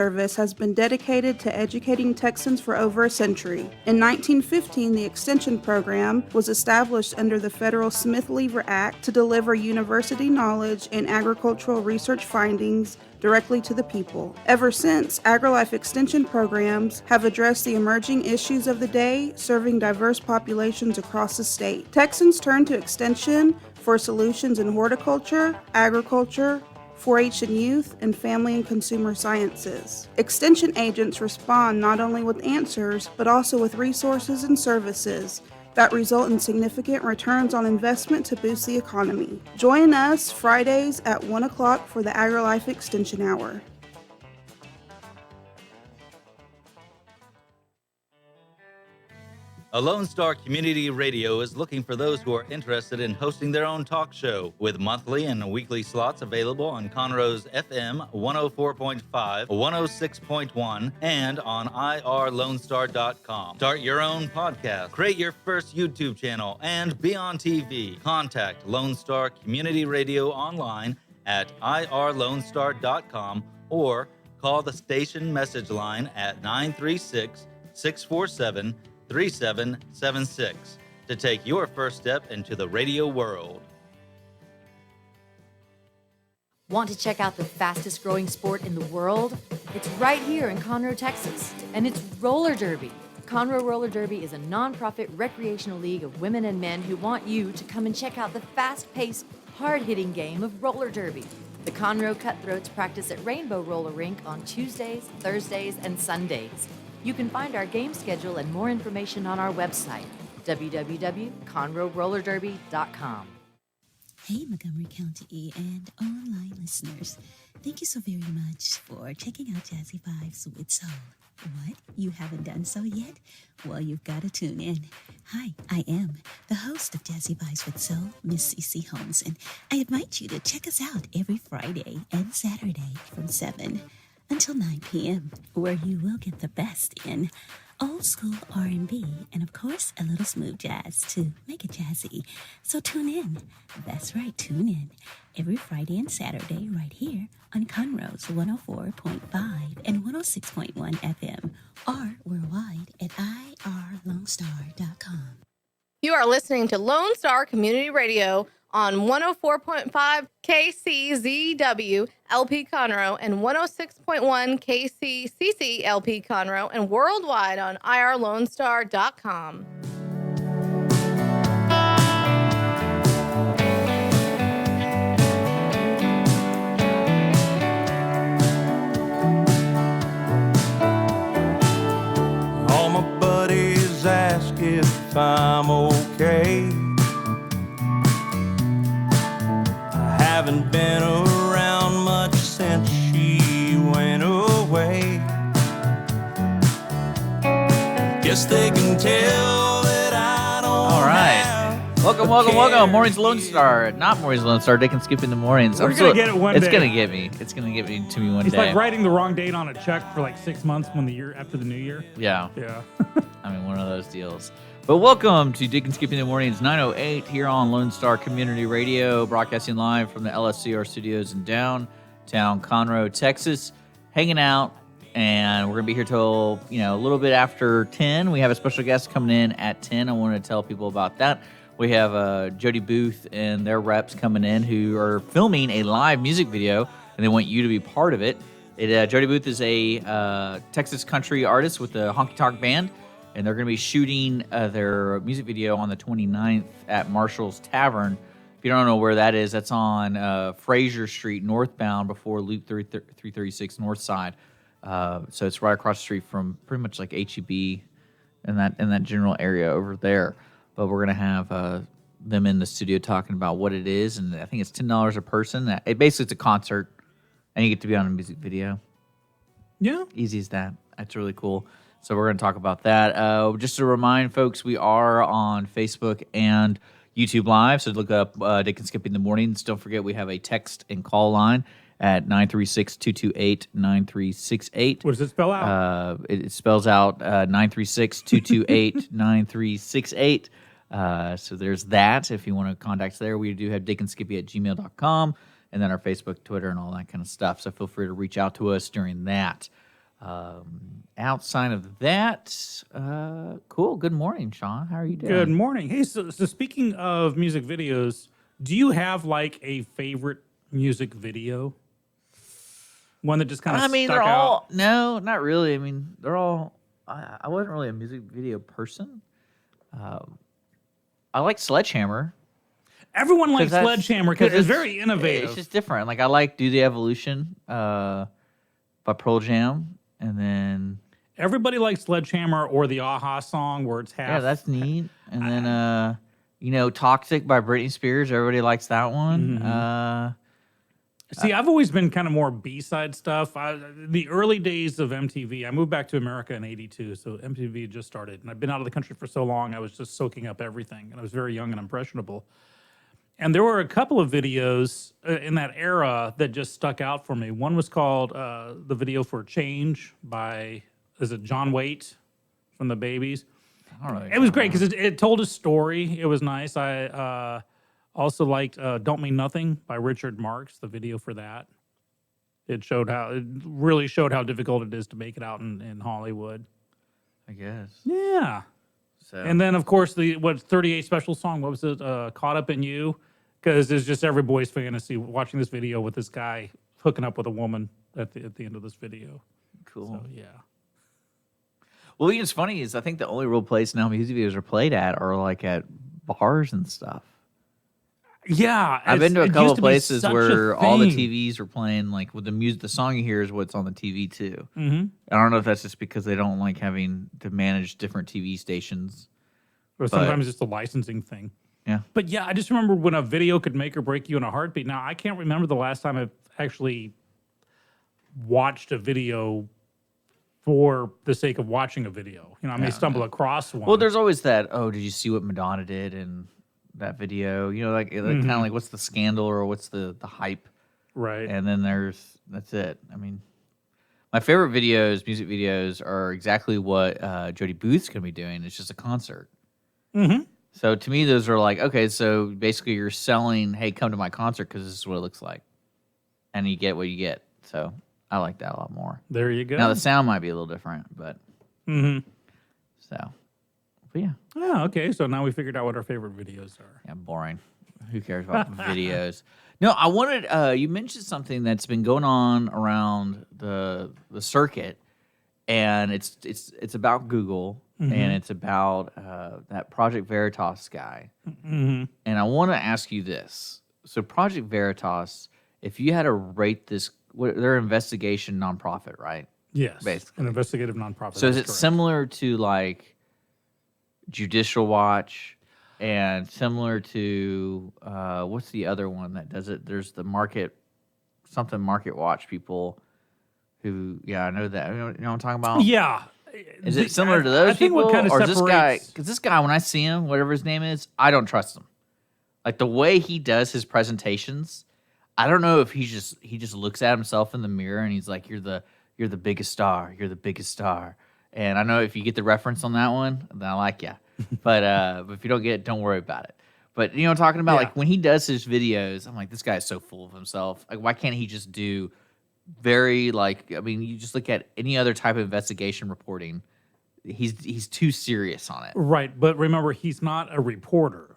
Service has been dedicated to educating Texans for over a century. In 1915, the Extension Program was established under the federal Smith-Lever Act to deliver university knowledge and agricultural research findings directly to the people. Ever since, AgriLife Extension programs have addressed the emerging issues of the day, serving diverse populations across the state. Texans turn to Extension for solutions in horticulture, agriculture, 4-H and youth, and family and consumer sciences. Extension agents respond not only with answers, but also with resources and services that result in significant returns on investment to boost the economy. Join us Fridays at 1 o'clock for the AgriLife Extension Hour. A Lone Star Community Radio is looking for those who are interested in hosting their own talk show, with monthly and weekly slots available on Conroe's FM 104.5, 106.1, and on irlonestar.com. Start your own podcast, create your first YouTube channel, and be on TV. Contact Lone Star Community Radio online at irlonestar.com or call the station message line at 936-647-3776 to take your first step into the radio world. Want to check out the fastest growing sport in the world? It's right here in Conroe, Texas, and it's roller derby. Conroe Roller Derby is a nonprofit recreational league of women and men who want you to come and check out the fast-paced, hard-hitting game of roller derby. The Conroe Cutthroats practice at Rainbow Roller Rink on Tuesdays, Thursdays, and Sundays. You can find our game schedule and more information on our website, www.conroerollerderby.com. Hey, Montgomery County and online listeners. Thank you so very much for checking out Jazzy Vibes with Soul. What? You haven't done so yet? Well, you've got to tune in. Hi, I am the host of Jazzy Vibes with Soul, Miss CeCe Holmes, and I invite you to check us out every Friday and Saturday from 7 until 9 p.m., where you will get the best in old school R&B and, of course, a little smooth jazz to make it jazzy. So tune in. That's right, tune in every Friday and Saturday right here on Conroe's 104.5 and 106.1 FM or worldwide at irlonestar.com. You are listening to Lone Star Community Radio on 104.5 KCZW LP Conroe and 106.1 KCCC LP Conroe and worldwide on irlonestar.com. All my buddies ask if I'm okay. Haven't been around much since she went away. Guess they can tell that I don't. All right. Welcome. Morning's Lone Star. Not Morning's Lone Star. Dick and Skippy in the mornings. We're going to get it one day. It's going to get me. It's going to get me to me one day. It's like writing the wrong date on a check for like 6 months when the year after the new year. Yeah. Yeah. I mean, one of those deals. But welcome to Dick and Skippy in the mornings, 9:08 here on Lone Star Community Radio, broadcasting live from the LSCR studios in downtown Conroe, Texas. Hanging out, and we're going to be here till, a little bit after 10. We have a special guest coming in at 10. I want to tell people about that. We have Jody Booth and their reps coming in who are filming a live music video, and they want you to be part of it. Jody Booth is a Texas country artist with the Honky Tonk Band, and they're going to be shooting their music video on the 29th at Marshall's Tavern. If you don't know where that is, that's on Fraser Street northbound before Loop 336 north side. So it's right across the street from pretty much like HEB in that general area over there. But we're going to have them in the studio talking about what it is, and I think it's $10 a person. Basically, it's a concert, and you get to be on a music video. Yeah. Easy as that. That's really cool. So we're going to talk about that. Just to remind folks, we are on Facebook and YouTube Live. So look up Dick and Skippy in the mornings. Don't forget we have a text and call line at 936-228-9368. What does it spell out? It spells out 936-228-9368. So there's that. If you want to contact us there, we do have dickandskippy@gmail.com, and then our Facebook, Twitter, and all that kind of stuff. So feel free to reach out to us during that. Outside of that, cool. Good morning, Sean. How are you doing? Good morning. Hey, so speaking of music videos, do you have like a favorite music video? One that just kind of I mean, stuck they're out? all no, not really. I mean, they're all. I wasn't really a music video person. I like Sledgehammer. Everyone likes that's- Sledgehammer because it's very innovative. It's just different. Like I like Do the Evolution by Pearl Jam, and then Everybody likes Sledgehammer or the Aha song where it's half. yeah, that's neat. And then Toxic by Britney Spears. Everybody likes that one. See, I've always been kind of more B-side stuff. The early days of MTV, I moved back to America in '82, so MTV just started. And I've been out of the country for so long, I was just soaking up everything. And I was very young and impressionable. And there were a couple of videos in that era that just stuck out for me. One was called the video for Change by, is it John Waite from the Babies? All right. It was great because it told a story. It was nice. I also liked Don't Mean Nothing by Richard Marx, the video for that. It really showed how difficult it is to make it out in Hollywood. I guess. Yeah. So And then, of course, the 38 special song, what was it? Caught Up in You? Because it's just every boy's fantasy watching this video with this guy hooking up with a woman at the end of this video. cool. So, yeah. Well, what's funny is I think the only real place now music videos are played at are like at bars and stuff. Yeah. I've been to a it couple used of to be places such a where all the thing. TVs are playing like with the music. The song you hear is what's on the TV too. Mm-hmm. I don't know if that's just because they don't like having to manage different TV stations. Or sometimes it's a licensing thing. Yeah. But yeah, I just remember when a video could make or break you in a heartbeat. Now, I can't remember the last time I've actually watched a video for the sake of watching a video. I may stumble across one. Well, there's always that. Oh, did you see what Madonna did in that video? Like kind of like what's the scandal or what's the hype? right. And then that's it. I mean, my favorite music videos, are exactly what Jody Booth's gonna be doing. It's just a concert. Mm-hmm. So to me, those are like, okay, so basically you're selling, hey, come to my concert because this is what it looks like. And you get what you get. So I like that a lot more. There you go. Now, the sound might be a little different, but Mm-hmm. so, but yeah. Oh, okay. So now we figured out what our favorite videos are. Yeah, boring. Who cares about videos? No, I wanted, you mentioned something that's been going on around the circuit, and it's about Google, and it's about that Project Veritas guy. Mm-hmm. And I want to ask you this. So Project Veritas, if you had to rate this, they're an investigation nonprofit, right? Yes. Basically. An investigative nonprofit. So is it that's correct. similar to like Judicial Watch and similar to, what's the other one that does it? There's the Market Watch people who, yeah, I know that. You know what I'm talking about? Yeah. Is it similar to those I think people? what kind of or this guy? separates- Because this guy, when I see him, whatever his name is, I don't trust him. Like the way he does his presentations, I don't know if he just looks at himself in the mirror and he's like, "You're the biggest star. You're the biggest star." And I know if you get the reference on that one, then I like you. But if you don't get it, don't worry about it. But you know what I'm talking about? Yeah. Like when he does his videos, I'm like, this guy is so full of himself. Like, why can't he just do very like? I mean, you just look at any other type of investigation reporting. He's too serious on it. Right. But remember, he's not a reporter.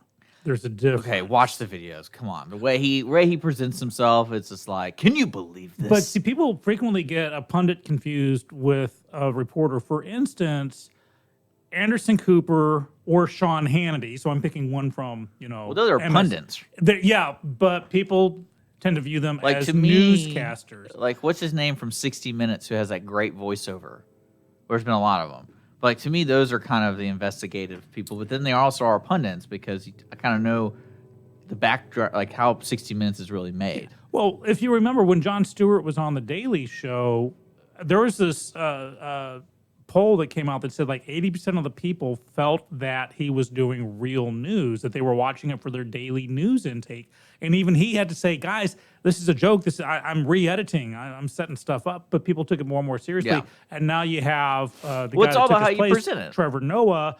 There's a difference. Okay, watch the videos. Come on, the way he presents himself, it's just like, can you believe this? But see, people frequently get a pundit confused with a reporter. For instance, Anderson Cooper or Sean Hannity. So I'm picking one from, well, those are MS. pundits. Yeah, but people tend to view them Like as to me, newscasters. Like what's his name from 60 Minutes who has that great voiceover? There's been a lot of them. But like to me, those are kind of the investigative people. But then they also are pundits because I kind of know the backdrop, like how 60 Minutes is really made. Well, if you remember when Jon Stewart was on The Daily Show, there was this poll that came out that said like 80% of the people felt that he was doing real news, that they were watching it for their daily news intake. And even he had to say, guys, this is a joke. I'm re-editing. I'm setting stuff up. But people took it more and more seriously. Yeah. And now you have the Well, guy it's that all took about his how you place, present it. Trevor Noah,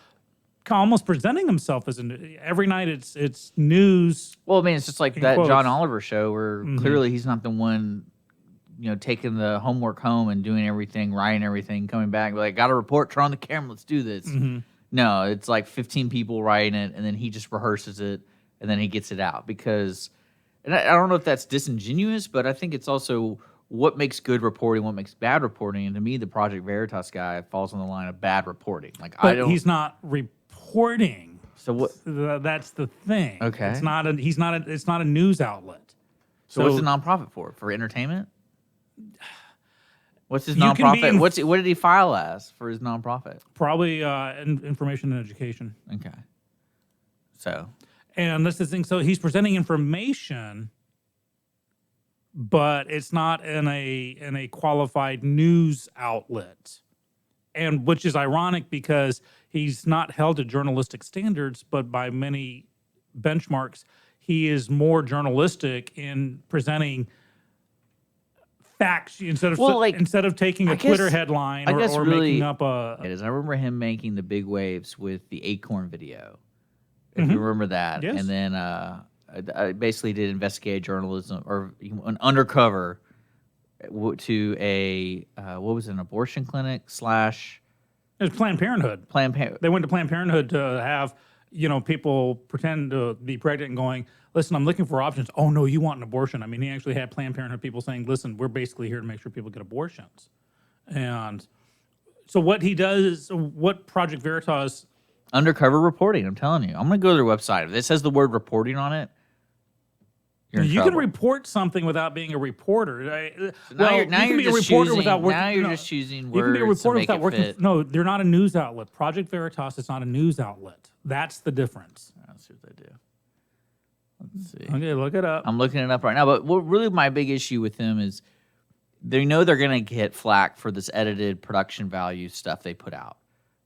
almost presenting himself as every night it's news. Well, I mean, it's just like In that quotes. John Oliver show where clearly he's not the one taking the homework home and doing everything, writing everything, coming back, like, got a report, turn on the camera, let's do this. Mm-hmm. No, it's like 15 people writing it, and then he just rehearses it, and then he gets it out. Because, and I don't know if that's disingenuous, but I think it's also what makes good reporting, what makes bad reporting. And to me, the Project Veritas guy falls on the line of bad reporting. Like, But he's not reporting. So what? That's the thing. Okay. It's not a. He's not a. It's not a news outlet. So what's the nonprofit for? For entertainment? What's his You can be nonprofit? What did he file as for his nonprofit? Probably information and education. Okay. So. And that's the thing. So he's presenting information, but it's not in a qualified news outlet, and which is ironic because he's not held to journalistic standards, but by many benchmarks, he is more journalistic in presenting facts instead of taking a Twitter headline or making up a. It is. I remember him making the big waves with the Acorn video, if you remember that. Yes. And then I basically did investigative journalism or an undercover to a what was it, an abortion clinic / It was Planned Parenthood. They went to Planned Parenthood to have people pretend to be pregnant and going, listen, I'm looking for options. Oh, no, you want an abortion. I mean, he actually had Planned Parenthood people saying, listen, we're basically here to make sure people get abortions. And so what he does, what Project Veritas... Undercover reporting, I'm telling you. I'm going to go to their website. If it says the word reporting on it, you can report something without being a reporter. Now you're just choosing words. You can be a reporter without working. No, they're not a news outlet. Project Veritas is not a news outlet. That's the difference. Let's see what they do. Let's see. Okay, look it up. I'm looking it up right now. But what really my big issue with them is they know they're going to get flack for this edited production value stuff they put out.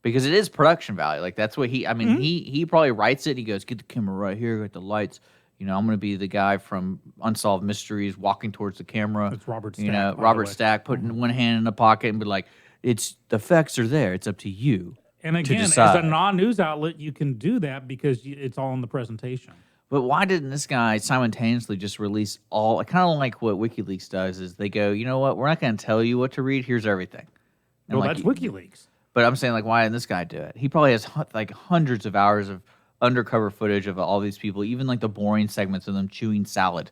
Because it is production value. Like, that's what he probably writes it. He goes, get the camera right here, get the lights. I'm going to be the guy from Unsolved Mysteries walking towards the camera. It's Robert Stack. Robert Stack putting one hand in the pocket and be like, the effects are there. It's up to you. And again, as a non-news outlet, you can do that because it's all in the presentation. But why didn't this guy simultaneously just release all, kind of like what WikiLeaks does, is they go, you know what, we're not going to tell you what to read. Here's everything. Well, that's WikiLeaks. But I'm saying, like, why didn't this guy do it? He probably has like hundreds of hours of undercover footage of all these people, even like the boring segments of them chewing salad.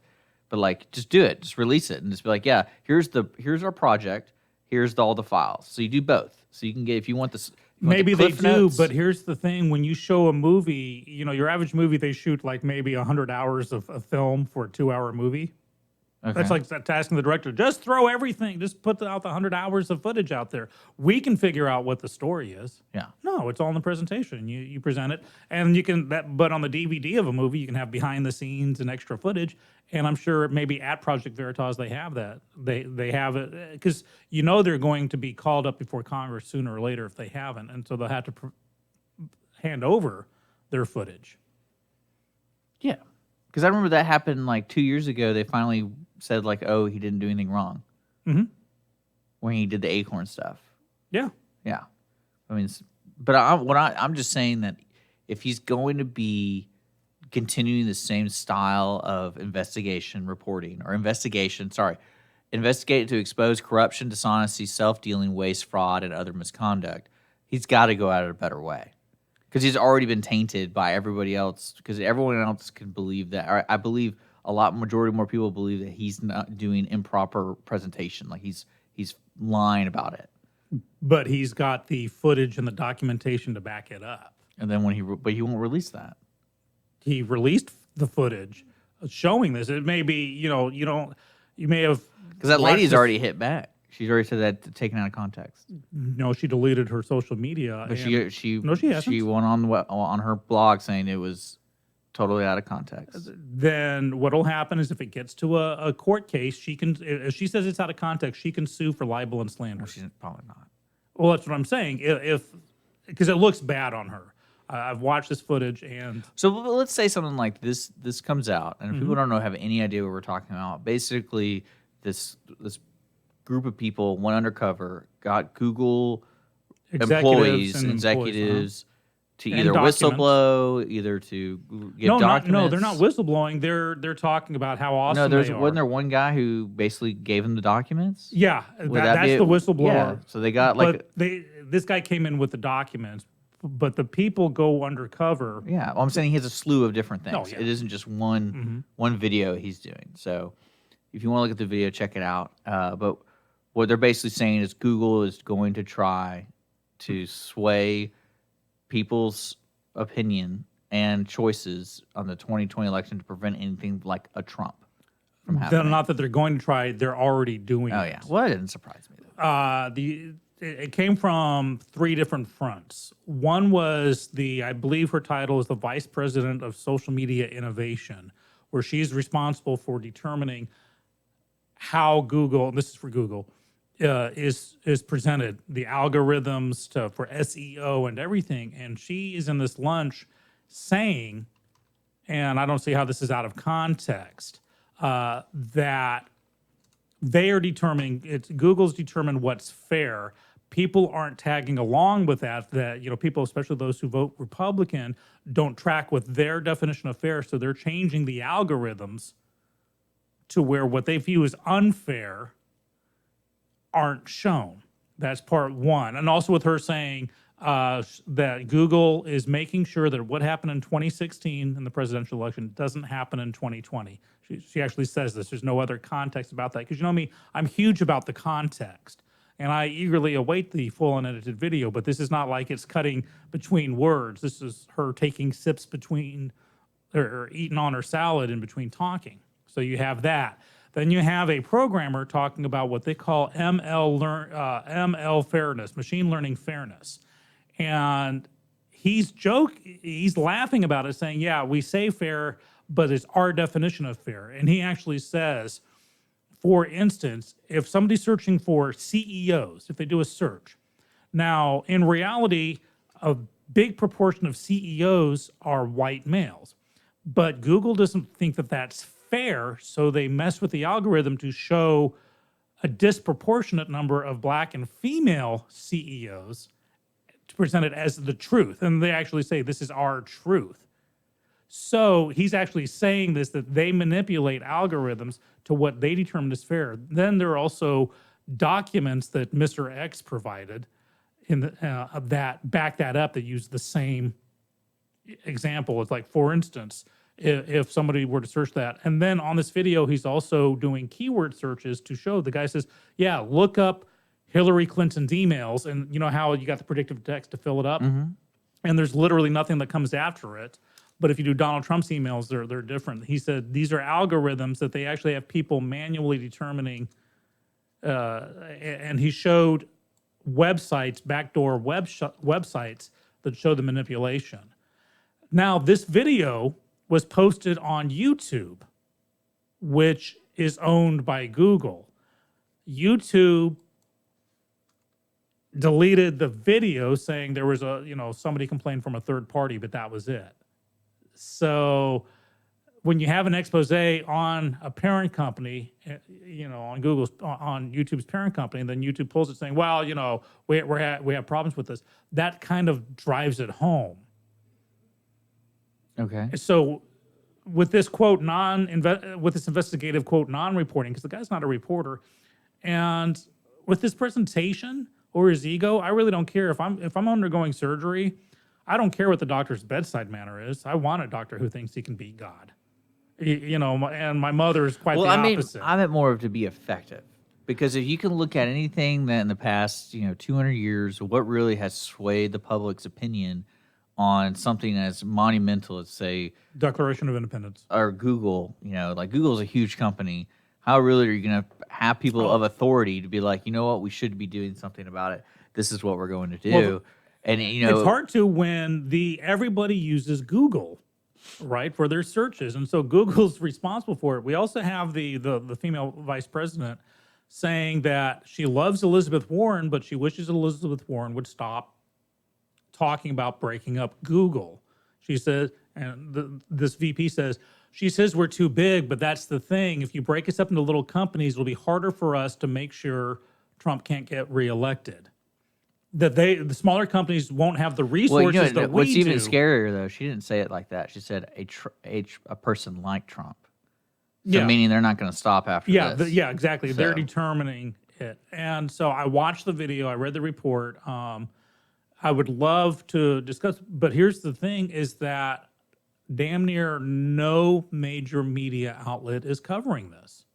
But like, just do it, just release it, and just be like, yeah, here's our project, here's all the files. So you do both. So you can get, if you want this. Maybe they do, but here's the thing: when you show a movie, your average movie, they shoot like maybe 100 hours of film for a 2-hour movie. Okay. That's like asking the director, just throw everything, just put out the 100 hours of footage out there. We can figure out what the story is. Yeah. No, it's all in the presentation. You present it, and you can. But on the DVD of a movie, you can have behind the scenes and extra footage. And I'm sure maybe at Project Veritas they have that. They have it because they're going to be called up before Congress sooner or later if they haven't, and so they'll have to hand over their footage. Yeah, because I remember that happened like 2 years ago. They finally said like, oh, he didn't do anything wrong. Mm-hmm. When he did the Acorn stuff. Yeah. Yeah. I mean, but I'm just saying that if he's going to be continuing the same style of investigate to expose corruption, dishonesty, self-dealing, waste, fraud, and other misconduct, he's got to go at it a better way. Because he's already been tainted by everybody else, because everyone else can believe that. Or I believe majority more people believe that he's not doing improper presentation, like he's lying about it. But he's got the footage and the documentation to back it up. And then but he won't release that. He released the footage showing this. It may be, you may have, because that lady's already hit back. She's already said that taken out of context. No, she deleted her social media. But she hasn't. She went on her blog saying it was totally out of context. Then what'll happen is if it gets to a court case, if she says it's out of context, she can sue for libel and slander. Well, she's probably not. Well, that's what I'm saying. Because it looks bad on her. I've watched this footage, and so let's say something like this comes out, and if people don't have any idea what we're talking about, basically this group of people went undercover, got Google employees and executives to And either documents. whistleblow, either to get No, documents. they're not whistleblowing. They're talking about how awesome No, they are. wasn't there one guy who basically gave him the documents? Yeah, Would that's be the whistleblower. Yeah, so they got But this guy came in with the documents, but the people go undercover. yeah. Well, I'm saying he has a slew of different things. Oh, yeah. It isn't just one video he's doing. So if you want to look at the video, check it out. But what they're basically saying is Google is going to try to sway people's opinion and choices on the 2020 election to prevent anything like a Trump from happening. Not that they're going to try; they're already doing Oh it. yeah, well, it didn't surprise me though. It came from 3 different fronts. One was I believe her title is the Vice President of Social Media Innovation, where she's responsible for determining how Google, and this is for Google, is presented, the algorithms for SEO and everything. And she is in this lunch saying, and I don't see how this is out of context, that they are determining, Google's determined what's fair. People aren't tagging along with that, people, especially those who vote Republican, don't track with their definition of fair. So they're changing the algorithms to where what they view as unfair aren't shown. That's part one. And also with her saying that Google is making sure that what happened in 2016 in the presidential election doesn't happen in 2020. She actually says this. There's no other context about that. Because you know me, I'm huge about the context. And I eagerly await the full unedited video, but this is not like it's cutting between words. This is her taking sips between, or eating on her salad in between talking. So you have that. Then you have a programmer talking about what they call ML fairness, machine learning fairness. And he's laughing about it, saying, yeah, we say fair, but it's our definition of fair. And he actually says, for instance, if somebody's searching for CEOs, if they do a search, now in reality, a big proportion of CEOs are white males, but Google doesn't think that that's fair, so they mess with the algorithm to show a disproportionate number of black and female CEOs to present it as the truth. And they actually say, this is our truth. So he's actually saying this, that they manipulate algorithms to what they determine is fair. Then there are also documents that Mr. X provided that back that up, that use the same example. It's like, for instance, if somebody were to search that. And then on this video, he's also doing keyword searches to show. The guy says, yeah, look up Hillary Clinton's emails. And you know how you got the predictive text to fill it up? Mm-hmm. And there's literally nothing that comes after it. But if you do Donald Trump's emails, they're different. He said these are algorithms that they actually have people manually determining. And he showed websites, backdoor websites that show the manipulation. Now, this video was posted on YouTube, which is owned by Google. YouTube deleted the video saying there was somebody complained from a third party, but that was it. So when you have an expose on a parent company, on YouTube's parent company, and then YouTube pulls it saying, well, we have problems with this, that kind of drives it home. Okay. So with this quote with this investigative quote non-reporting, because the guy's not a reporter, and with this presentation or his ego, I really don't care if I'm undergoing surgery. I don't care what the doctor's bedside manner is. I want a doctor who thinks he can beat God. And my mother is quite the opposite. I meant more of to be effective. Because if you can look at anything that in the past, 200 years, what really has swayed the public's opinion on something as monumental as, say, Declaration of Independence, or Google, like Google's a huge company. How really are you going to have people of authority to be like, you know what, we should be doing something about it. This is what we're going to do. Well, and it's hard to when everybody uses Google, right, for their searches, and so Google's responsible for it. We also have the female vice president saying that she loves Elizabeth Warren, but she wishes Elizabeth Warren would stop talking about breaking up Google. She says, and this VP says, she says we're too big, but that's the thing. If you break us up into little companies, it'll be harder for us to make sure Trump can't get reelected. that the smaller companies won't have the Well, resources that what's we even do. scarier though, she didn't say it like that. She said a person like Trump. So Yeah. meaning they're not going to stop after this. Yeah, exactly. They're So- determining it. And so I watched the video, I read the report. I would love to discuss, but here's the thing is that damn near no major media outlet is covering this.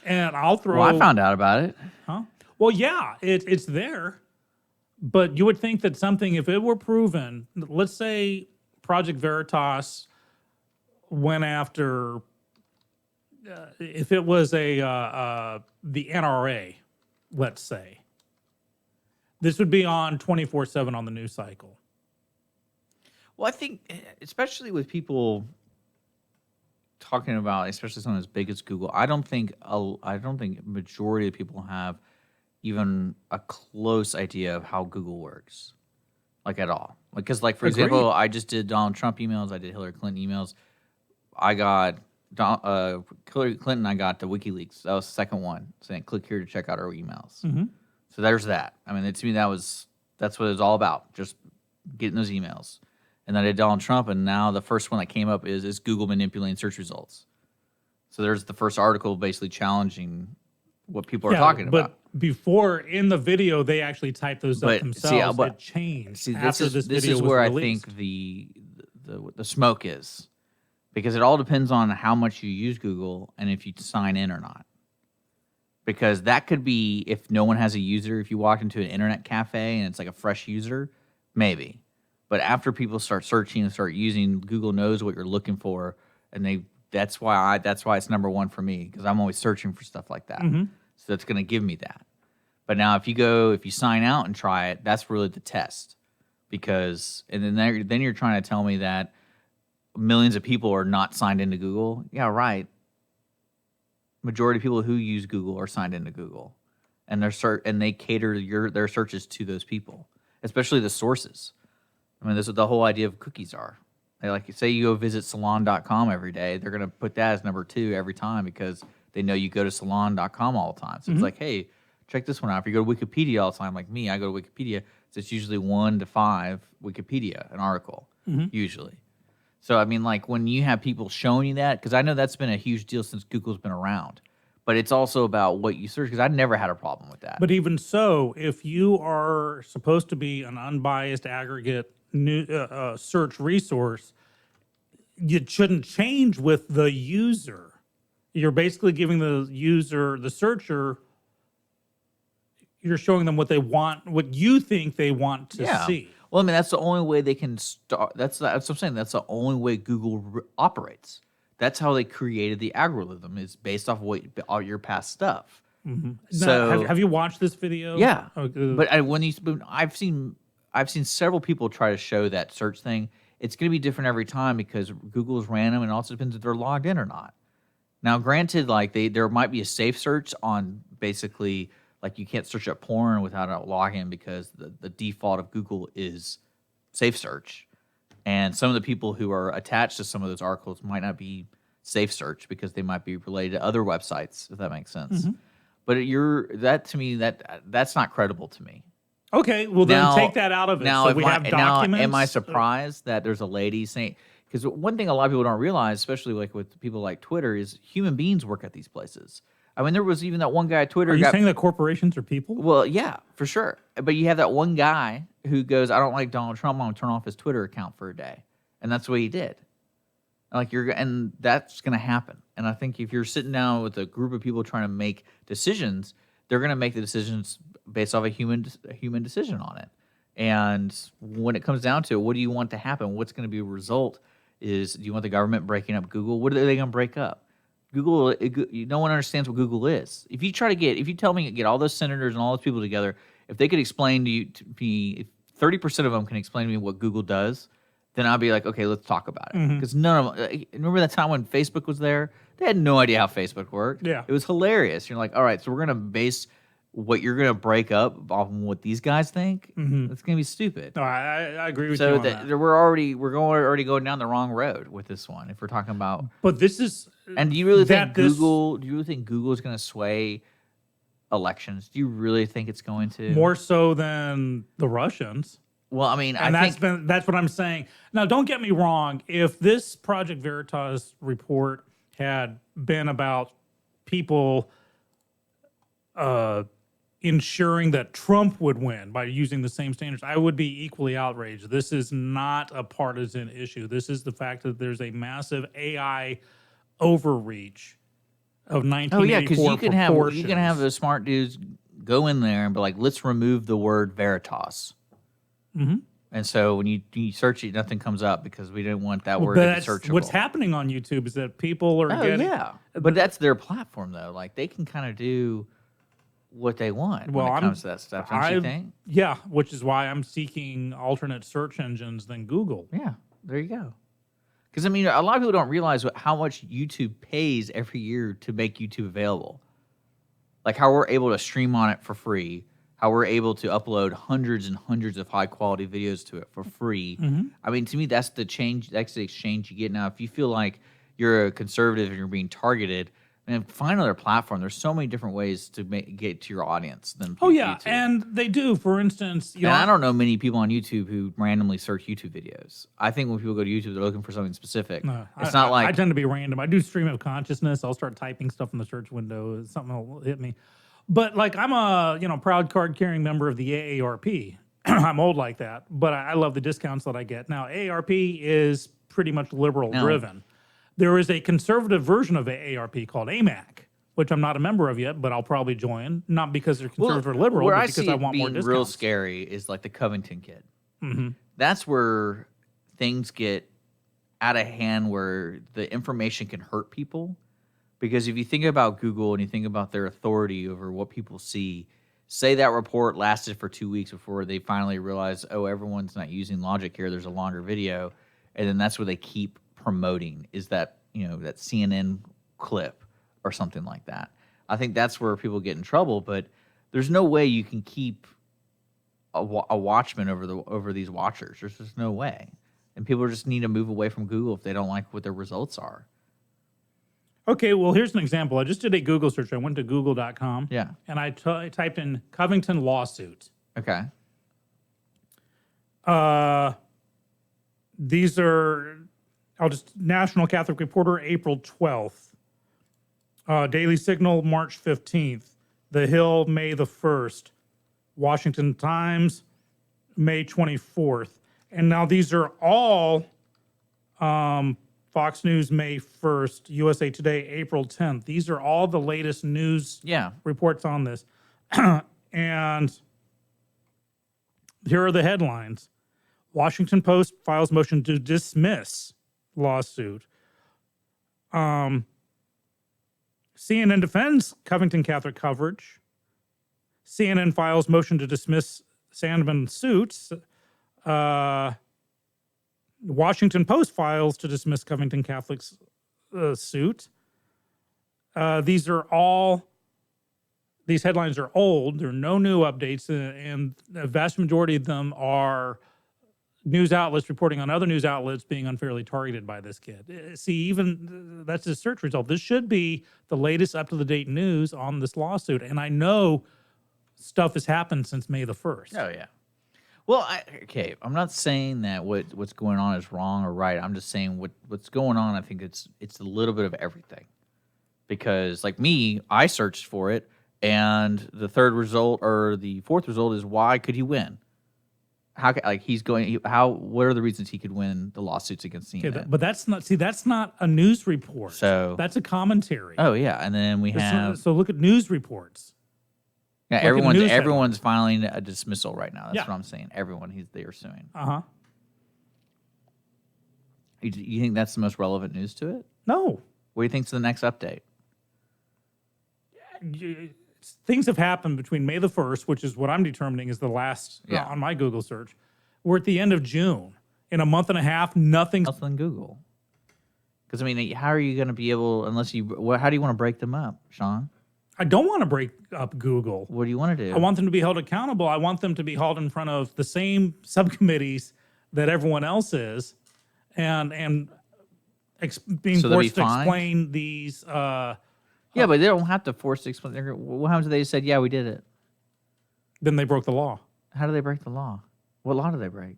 And I'll throw... Well, I found out about it. Huh? Well, yeah, it's there. But you would think that something, if it were proven, let's say Project Veritas went after... if it was the NRA, let's say, this would be on 24/7 on the news cycle. Well, I think, especially with people talking about, especially something as big as Google, I don't think majority of people have even a close idea of how Google works, like at all. Because, like for Agreed. example, I just did Donald Trump emails, I did Hillary Clinton emails, I got Hillary Clinton. I got the WikiLeaks. That was the second one, saying click here to check out our emails. Mm-hmm. So there's that. I mean, to me, that's what it was all about, just getting those emails. And then I did Donald Trump, and now the first one that came up is Google manipulating search results. So there's the first article basically challenging what people are talking about. But before, in the video, they actually typed those up But themselves. see, it changed See, after this this video is was where released. I think the smoke is, because it all depends on how much you use Google and if you sign in or not. Because that could be if no one has a user. If you walk into an internet cafe and it's like a fresh user, maybe. But after people start searching and start using, Google knows what you're looking for, and that's why it's number one for me, because I'm always searching for stuff like that. Mm-hmm. So that's going to give me that. But now if you sign out and try it, that's really the test. Because and then you're trying to tell me that millions of people are not signed into Google. Yeah, right. Majority of people who use Google are signed into Google, and they cater their searches to those people, especially the sources. I mean, this is the whole idea of cookies are. They say you go visit salon.com every day, they're going to put that as number 2 every time because they know you go to salon.com all the time. So it's like, hey, check this one out. If you go to Wikipedia all the time, like me, I go to Wikipedia. So it's usually 1 to 5 Wikipedia, an article, usually. So, I mean, like when you have people showing you that, because I know that's been a huge deal since Google's been around. But it's also about what you search, because I never had a problem with that. But even so, if you are supposed to be an unbiased aggregate search resource, it shouldn't change with the user. You're basically giving the user, the searcher, you're showing them what they want, what you think they want to see. Well, I mean, that's the only way they can start. That's what I'm saying. That's the only way Google operates. That's how they created the algorithm, is based off all your past stuff. Mm-hmm. So now, have you watched this video? Yeah, Okay. but I've seen several people try to show that search thing. It's going to be different every time because Google is random, and it also depends if they're logged in or not. Now, granted, like there might be a safe search on basically, like you can't search up porn without a login because the default of Google is safe search. And some of the people who are attached to some of those articles might not be safe search because they might be related to other websites, if that makes sense. Mm-hmm. But to me, that's not credible to me. Okay, well then Now- take that out of it. Now, So if we have now, documents. am I surprised that there's a lady saying? Because one thing a lot of people don't realize, especially like with people like Twitter, is human beings work at these places. I mean, there was even that one guy at Twitter. Are you saying that corporations are people? Well, yeah, for sure. But you have that one guy who goes, "I don't like Donald Trump. I'm going to turn off his Twitter account for a day," and that's what he did. And that's going to happen. And I think if you're sitting down with a group of people trying to make decisions, they're going to make the decisions based off a human decision on it. And when it comes down to it, what do you want to happen? What's going to be a result? Do you want the government breaking up Google? What are they going to break up? Google, no one understands what Google is. If you tell me get all those senators and all those people together, if they could explain to me, if 30% of them can explain to me what Google does, then I'll be like, okay, let's talk about it. Because none of them, remember that time when Facebook was there? They had no idea how Facebook worked. Yeah. It was hilarious. You're like, all right, so we're going to base what you're going to break up off of what these guys think. That's going to be stupid. No, I agree with So you on that. we're already going down the wrong road with this one. If we're talking about, But this is and do you really think that this- Google? Do you really think Google is going to sway elections. Do you really think it's going to? More so than the Russians. Well, I mean, And I think that's what I'm saying. Now, don't get me wrong. If this Project Veritas report had been about people ensuring that Trump would win by using the same standards, I would be equally outraged. This is not a partisan issue. This is the fact that there's a massive AI overreach of 1984 yeah, because proportions. you can have the smart dudes go in there and be like, let's remove the word Veritas. Mm-hmm. And so when you search it, nothing comes up because we didn't want that word But to be that's searchable. what's happening on YouTube is that people are Oh getting. yeah, but that's their platform though. Like they can kind of do what they want when it comes to that stuff. Don't you think? Yeah, which is why I'm seeking alternate search engines than Google. Yeah, there you go. Because I mean, a lot of people don't realize how much YouTube pays every year to make YouTube available. Like how we're able to stream on it for free, how we're able to upload hundreds and hundreds of high quality videos to it for free. Mm-hmm. I mean, to me, that's the change. That's the exchange you get now. If you feel like you're a conservative and you're being targeted, man, find another platform. There's so many different ways to get to your audience than Oh yeah, YouTube. and they do. For instance, you know, I don't know many people on YouTube who randomly search YouTube videos. I think when people go to YouTube, they're looking for something specific. No, It's not like I tend to be random. I do stream of consciousness. I'll start typing stuff in the search window. Something will hit me. But like I'm a proud card carrying member of the AARP. I'm old like that, but I love the discounts that I get. Now AARP is pretty much liberal driven. There is a conservative version of AARP called AMAC, which I'm not a member of yet, but I'll probably join. Not because they're conservative or liberal, where but I because see I it want more being discounts. real scary is like the Covington kid. Mm-hmm. That's where things get out of hand, where the information can hurt people. Because if you think about Google and you think about their authority over what people see, say that report lasted for 2 weeks before they finally realized, oh, everyone's not using logic here. There's a longer video, and then that's where they keep promoting is that that CNN clip or something like that. I think that's where people get in trouble. But there's no way you can keep a watchman over these watchers. There's just no way, and people just need to move away from Google if they don't like what their results are. Okay, well, here's an example. I just did a Google search. I went to google.com. Yeah. And I typed in Covington lawsuit. Okay. These are, National Catholic Reporter, April 12th. Daily Signal, March 15th. The Hill, May the 1st. Washington Times, May 24th. And now these are all Fox News, May 1st, USA Today, April 10th. These are all the latest news reports on this. And here are the headlines. Washington Post files motion to dismiss lawsuit. CNN defends Covington Catholic coverage. CNN files motion to dismiss Sandman suits. Washington Post files to dismiss Covington Catholic's suit. These headlines are old. There are no new updates, and the vast majority of them are news outlets reporting on other news outlets being unfairly targeted by this kid. See, even that's his search result. This should be the latest up-to-the-date news on this lawsuit, and I know stuff has happened since May the 1st. Oh, yeah. Well, I'm not saying that what's going on is wrong or right. I'm just saying what's going on. I think it's a little bit of everything, because like me, I searched for it, and the third result or the fourth result is why could he win? What are the reasons he could win the lawsuits against CNN? Okay, but that's not a news report. So that's a commentary. Oh yeah, and then we have so look at news reports. Yeah, everyone's filing a dismissal right now. That's what I'm saying. Everyone they are suing. Uh-huh. You think that's the most relevant news to it? No. What do you think's the next update? Things have happened between May the 1st, which is what I'm determining is the last on my Google search. We're at the end of June. In a month and a half, nothing's else than Google. Because I mean, how are you going to be able how do you want to break them up, Sean? I don't want to break up Google. What do you want to do? I want them to be held accountable. I want them to be held in front of the same subcommittees that everyone else is, and being forced to explain these Yeah, but they don't have to force to explain. What happens if they said, "Yeah, we did it"? Then they broke the law. How do they break the law? What law do they break?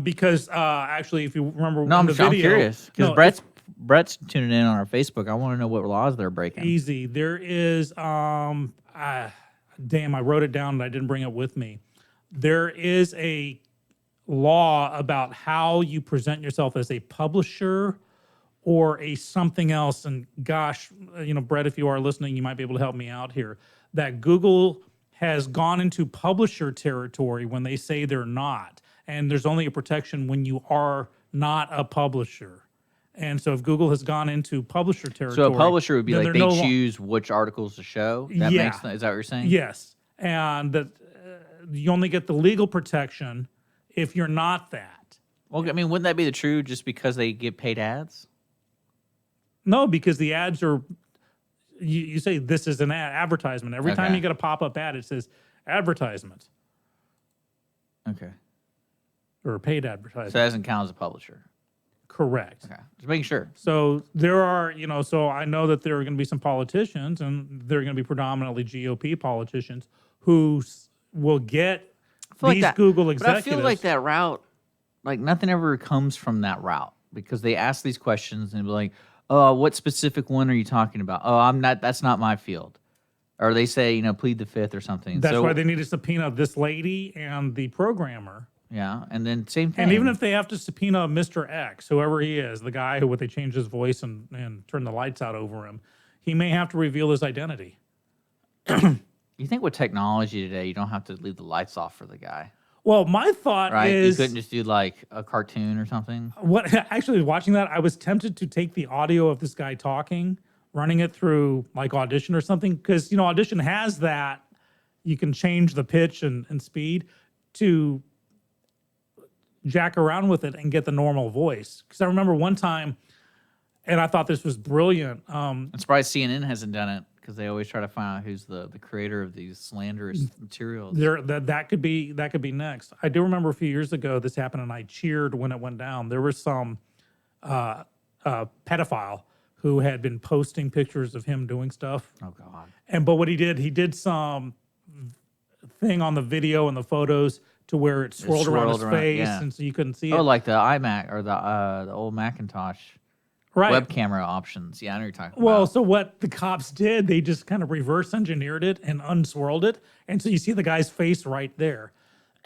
Because actually, if you remember, No, in I'm the video, curious because no, Brett's tuning in on our Facebook. I want to know what laws they're breaking. easy. There is, damn, I wrote it down and I didn't bring it with me. There is a law about how you present yourself as a publisher or a something else. And gosh, Brett, if you are listening, you might be able to help me out here. That Google has gone into publisher territory when they say they're not. And there's only a protection when you are not a publisher. And so if Google has gone into publisher territory. So a publisher would be then like they're they choose which articles to show? That Yeah. makes sense. Is that what you're saying? Yes. And that you only get the legal protection if you're not that. Well, I mean, wouldn't that be the true just because they get paid ads? No, because the ads are, you say this is an advertisement. Every time Okay. you get a pop-up ad, it says advertisement Okay. or paid So advertisement. that doesn't count as a publisher. Correct. Okay. Just making sure. So there are, so I know that there are going to be some politicians, and they're going to be predominantly GOP politicians who will get these Google executives. But I feel like that route, like nothing ever comes from that route because they ask these questions and be like, "Oh, what specific one are you talking about?" "Oh, I'm not. That's not my field." Or they say, plead the fifth or something. That's So, why they need to subpoena this lady and the programmer. Yeah, and then same thing. And even if they have to subpoena Mr. X, whoever he is, the guy who they change his voice and turn the lights out over him, he may have to reveal his identity. You think with technology today, you don't have to leave the lights off for the guy, Well, my thought right? is You couldn't just do like a cartoon or something. what actually watching that, I was tempted to take the audio of this guy talking, running it through like Audition or something, because Audition has that. You can change the pitch and speed to jack around with it and get the normal voice. Because I remember one time, and I thought this was brilliant. I'm surprised CNN hasn't done it because they always try to find out who's the creator of these slanderous materials. That could be next. I do remember a few years ago this happened, and I cheered when it went down. There was some pedophile who had been posting pictures of him doing stuff. Oh God! But what he did some thing on the video and the photos to where it swirled around his face, yeah. and so you couldn't see it. Oh, like the iMac or the old Macintosh right. web camera options. Yeah, I know what you're talking Well, about. so what the cops did, they just kind of reverse engineered it and unswirled it. And so you see the guy's face right there.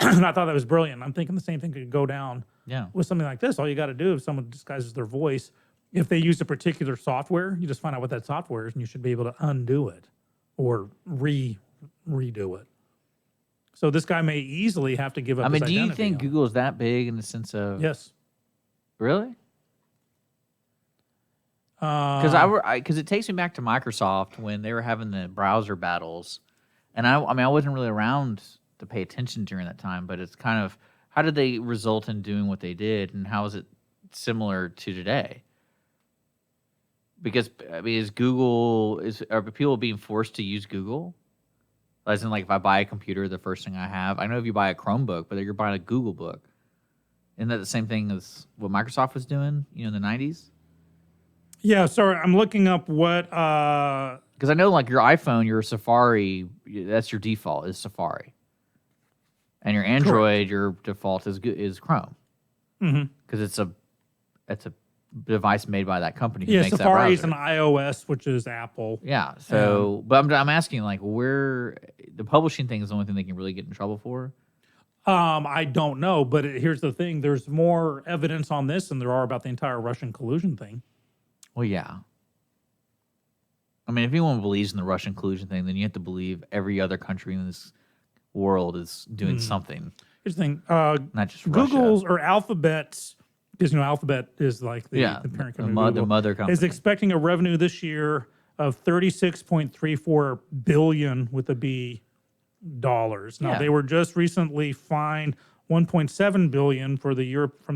And I thought that was brilliant. I'm thinking the same thing could go down Yeah. with something like this. All you got to do if someone disguises their voice, if they use a particular software, you just find out what that software is and you should be able to undo it or redo it. So this guy may easily have to give up I mean, his do you identity think on it. Google is that big in the sense of Yes. really? Because because it takes me back to Microsoft when they were having the browser battles, and I mean I wasn't really around to pay attention during that time, but it's kind of how did they result in doing what they did, and how is it similar to today? Because I mean, are people being forced to use Google? As in, like, if I buy a computer, the first thing I have, I know if you buy a Chromebook, but you're buying a Google book. Isn't that the same thing as what Microsoft was doing, in the 90s? Yeah, sorry, I'm looking up what Because I know, like, your iPhone, your Safari, that's your default is Safari. And your Android, your default is Chrome. Because it's a device made by that company who makes Safari is that an browser. iOS, which is Apple. Yeah, so, but I'm asking, like, where the publishing thing is the only thing they can really get in trouble for? I don't know, but here's the thing. There's more evidence on this than there are about the entire Russian collusion thing. Well, yeah. I mean, if anyone believes in the Russian collusion thing, then you have to believe every other country in this world is doing something, Here's the thing. not just Russia. Google's or Alphabet's, because Alphabet is like the parent company. the mother company. is expecting a revenue this year of $36.34 billion with a B dollars. Now Yeah. they were just recently fined $1.7 billion from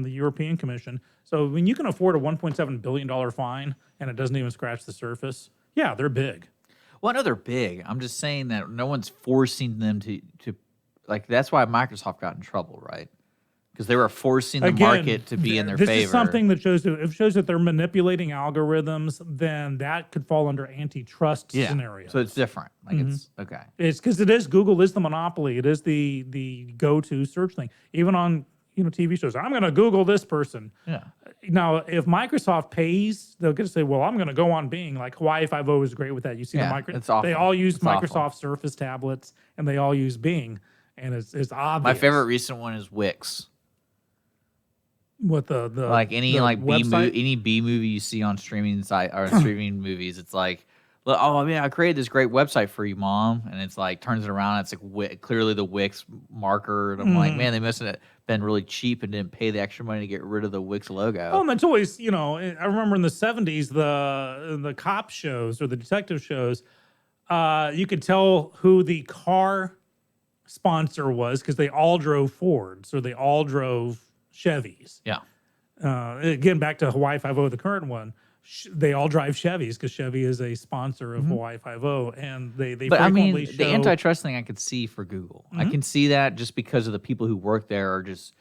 the European Commission. So when you can afford a $1.7 billion fine and it doesn't even scratch the surface, yeah, they're big. Well, I know they're big. I'm just saying that no one's forcing them to like. That's why Microsoft got in trouble, right? Because they were forcing the market to be in their favor. This is something that shows that they're manipulating algorithms. Then that could fall under antitrust scenarios. So it's different. Like it's okay. It's because Google is the monopoly. It is the go-to search thing. Even on TV shows, I'm going to Google this person. Yeah. Now, if Microsoft pays, they'll get to say, "Well, I'm going to go on Bing." Like Hawaii 5.0 is great with that. You see it's awful. They all use It's Microsoft awful. Surface tablets, and they all use Bing, and it's obvious. My favorite recent one is Wix. What the like any the like website? any B movie you see on streaming site or streaming movies, it's like, oh, I mean, I created this great website for you, Mom, and it's like turns it around. It's like clearly the Wix marker, and I'm like, man, they must have been really cheap and didn't pay the extra money to get rid of the Wix logo. Oh, and that's always I remember in the 70s the cop shows or the detective shows, you could tell who the car sponsor was because they all drove Fords or they all drove Chevys. Yeah. Again, back to Hawaii 5.0, the current one. They all drive Chevys because Chevy is a sponsor of Hawaii 5.0, and they But I mean, frequently show the antitrust thing I could see for Google. I can see that just because of the people who work there are just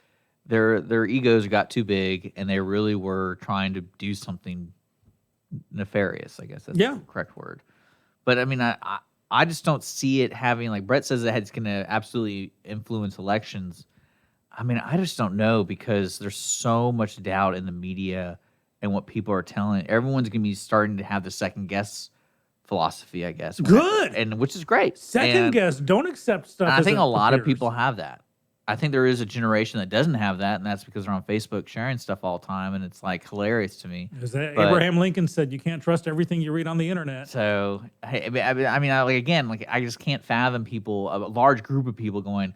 their egos got too big, and they really were trying to do something nefarious. I guess that's the correct word. But I mean, I just don't see it having, like Brett says, that it's going to absolutely influence elections. I mean, I just don't know because there's so much doubt in the media and what people are telling. Everyone's going to be starting to have the second guess philosophy, I guess. Good. And which is great. Second guess. Don't accept stuff. I think as a lot of appears. people have that. I think there is a generation that doesn't have that, and that's because they're on Facebook sharing stuff all the time, and it's like hilarious to me. Abraham Lincoln said, "You can't trust everything you read on the internet." So, I just can't fathom people, a large group of people going,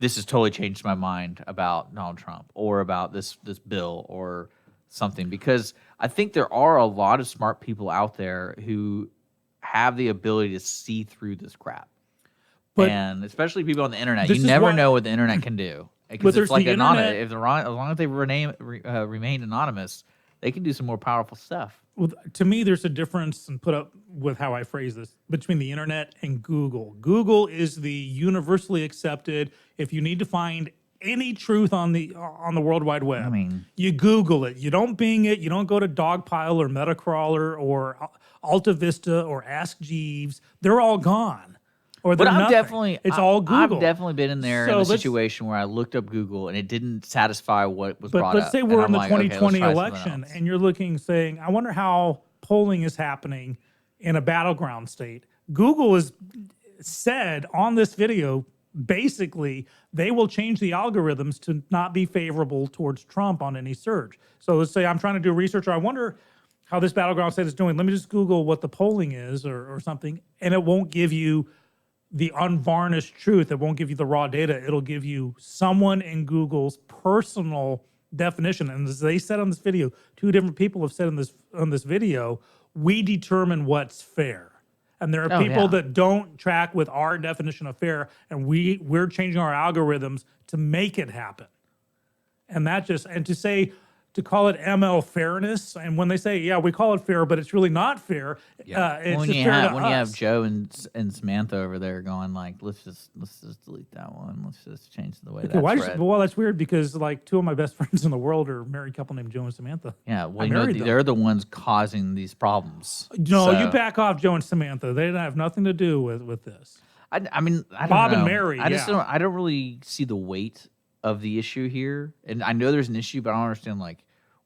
this has totally changed my mind about Donald Trump or about this bill or something, because I think there are a lot of smart people out there who have the ability to see through this crap. And especially people on the internet. You never know what the internet can do. Because it's like anonymous. As long as they remain anonymous, they can do some more powerful stuff. Well, to me, there's a difference, and put up with how I phrase this, between the internet and Google. Google is the universally accepted. If you need to find any truth on the World Wide Web, I mean, you Google it. You don't Bing it. You don't go to Dogpile or Metacrawler or Alta Vista or Ask Jeeves. They're all gone. Or but nothing. It's all Google. I've definitely been in there in a situation where I looked up Google and it didn't satisfy what was brought up. But let's say we're in the 2020 okay, election and you're looking, saying, I wonder how polling is happening in a battleground state. Google has said on this video, basically, they will change the algorithms to not be favorable towards Trump on any search. So let's say I'm trying to do research, or I wonder how this battleground state is doing. Let me just Google what the polling is or something, and it won't give you the unvarnished truth. It won't give you the raw data. It'll give you someone in Google's personal definition. And as they said on this video, two different people have said on this video, we determine what's fair. And there are people that don't track with our definition of fair, and we're changing our algorithms to make it happen. And that to call it ML fairness, and when they say, yeah, we call it fair, but it's really not fair. It's when just you fair have to when us. you have Joe and Samantha over there going like, let's just delete that one. Let's just change the way that's read. Well, that's weird because like two of my best friends in the world are a married couple named Joe and Samantha. Yeah, well, they're the ones causing these problems. No, you back off, Joe and Samantha. They have nothing to do with this. I mean, I don't Bob know. and Mary. I don't really see the weight of the issue here, and I know there's an issue, but I don't understand like.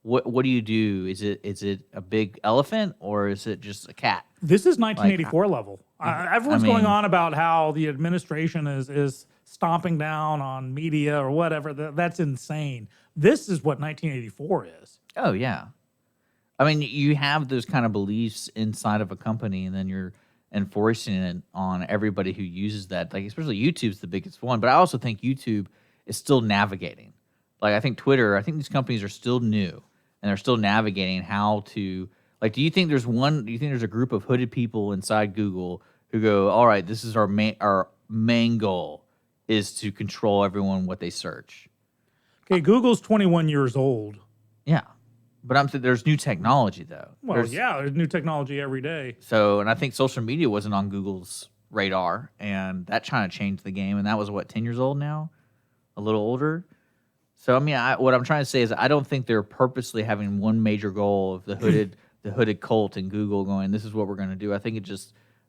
What do you do? Is it a big elephant or is it just a cat? This is 1984 level. Everyone's going on about how the administration is stomping down on media or whatever. That's insane. This is what 1984 is. Oh, yeah. I mean, you have those kind of beliefs inside of a company, and then you're enforcing it on everybody who uses that. Like, especially YouTube's the biggest one, but I also think YouTube is still navigating. Like, I think Twitter, these companies are still new. And they're still navigating how to, like, do you think there's a group of hooded people inside Google who go, all right, this is our main goal is to control everyone what they search? Okay, Google's 21 years old. Yeah. But I'm saying there's new technology, though. Well, there's new technology every day. So, and I think social media wasn't on Google's radar, and that trying to change the game. And that was, 10 years old now? A little older? So I mean, what I'm trying to say is I don't think they're purposely having one major goal of the hooded cult and Google going, this is what we're going to do. I think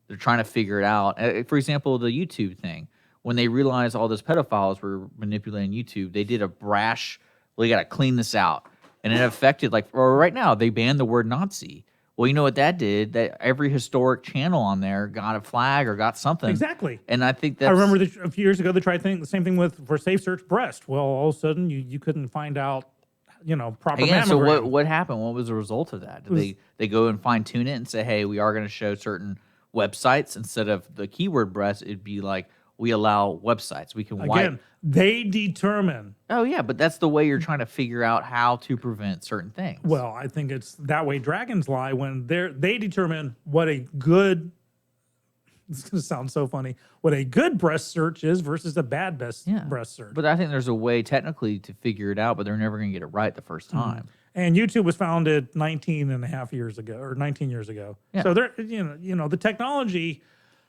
they're trying to figure it out. For example, the YouTube thing. When they realized all those pedophiles were manipulating YouTube, they did a brash, well, you got to clean this out. And it affected, right now, they banned the word Nazi. Well, you know what that did? That every historic channel on there got a flag or got something. Exactly. And I think that's... I remember a few years ago they tried the same thing for Safe Search breast. Well, all of a sudden you couldn't find out, proper mammogram. So what happened? What was the result of that? Did they go and fine tune it and say, hey, we are going to show certain websites instead of the keyword breast? It'd be like, we allow websites. We can Again, they determine. Oh, yeah, but that's the way you're trying to figure out how to prevent certain things. Well, I think it's that way dragons lie when they determine what a good, this is going to sound so funny, what a good breast search is versus a bad breast search. But I think there's a way technically to figure it out, but they're never going to get it right the first time. And YouTube was founded 19 and a half years ago, or 19 years ago. Yeah. So they're, the technology,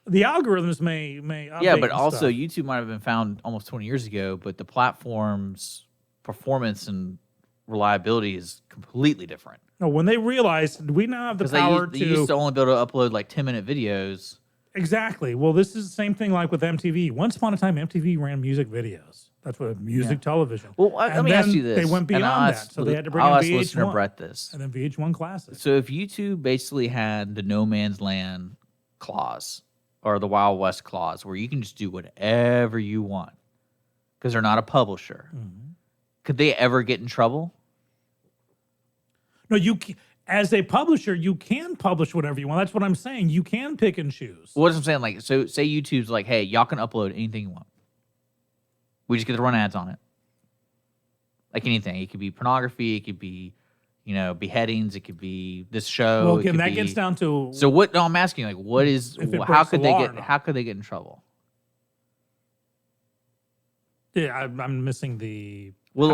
the algorithms may update. Yeah, but and also stuff. YouTube might have been found almost 20 years ago, but the platform's performance and reliability is completely different. No, when they realized we now have the power they used to only be able to upload 10-minute videos. Exactly. Well, this is the same thing like with MTV. Once upon a time, MTV ran music videos. That's what music television. Well, let me ask you this. They went beyond that, so they had to bring in ask VH1. listener Brett this. And then VH1 Classic. So if YouTube basically had the no man's land clause or the Wild West clause where you can just do whatever you want because they're not a publisher, could they ever get in trouble? No, as a publisher, you can publish whatever you want. That's what I'm saying. You can pick and choose. Well, what I'm saying, so say YouTube's like, hey, y'all can upload anything you want. We just get to run ads on it. Like anything. It could be pornography. It could be, beheadings. It could be this show. Well, again, that gets down to... So what? No, I'm asking, what is... How could they get in trouble? Yeah, I'm missing the... Well,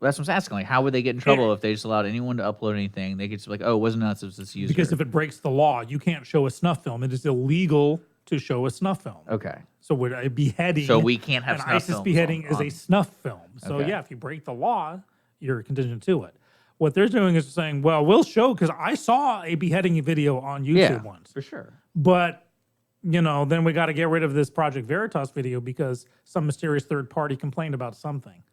that's what I'm asking. How would they get in trouble if they just allowed anyone to upload anything? They could just be like, oh, it wasn't us, it was this user. Because if it breaks the law, you can't show a snuff film. It is illegal to show a snuff film. Okay. So would a beheading... So we can't have an snuff ISIS films beheading is a snuff film. So Okay. yeah, if you break the law, you're contingent to it. What they're doing is saying, well, we'll show, because I saw a beheading video on YouTube once. For sure. But, then we got to get rid of this Project Veritas video because some mysterious third party complained about something.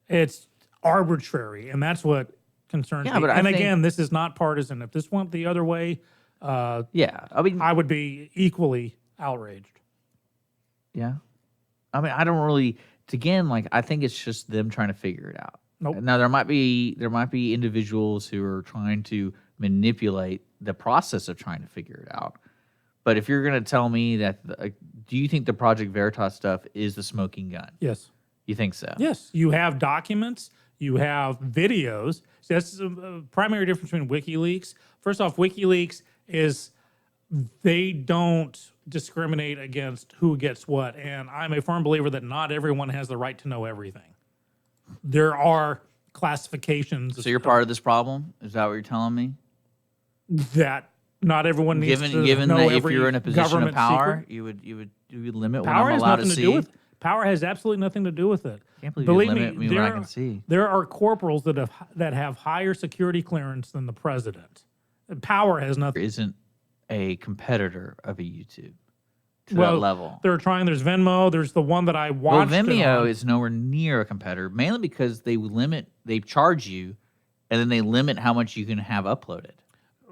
It's arbitrary, and that's what concerns me. But and again, this is not partisan. If this went the other way, I would be equally outraged. Yeah. I mean, I don't really... Again, I think it's just them trying to figure it out. Nope. Now, there might be individuals who are trying to manipulate the process of trying to figure it out. But if you're going to tell me that... do you think the Project Veritas stuff is the smoking gun? Yes. You think so? Yes. You have documents. You have videos. So that's the primary difference between WikiLeaks. First off, WikiLeaks is they don't discriminate against who gets what. And I'm a firm believer that not everyone has the right to know everything. There are classifications. So you're part of this problem? Is that what you're telling me? That not everyone needs to given know that if every you're in a position of government power, secret. you would limit what Power I'm has allowed to nothing see. to do with Power has absolutely nothing to do with it. Can't believe Believe you limit me what I can see. There are corporals that have higher security clearance than the president. Power has nothing. There isn't a competitor of a YouTube to Well, that level. They're trying. There's Venmo. There's the one that I Well, watched. Vimeo is nowhere near a competitor, mainly because they charge you, and then they limit how much you can have uploaded.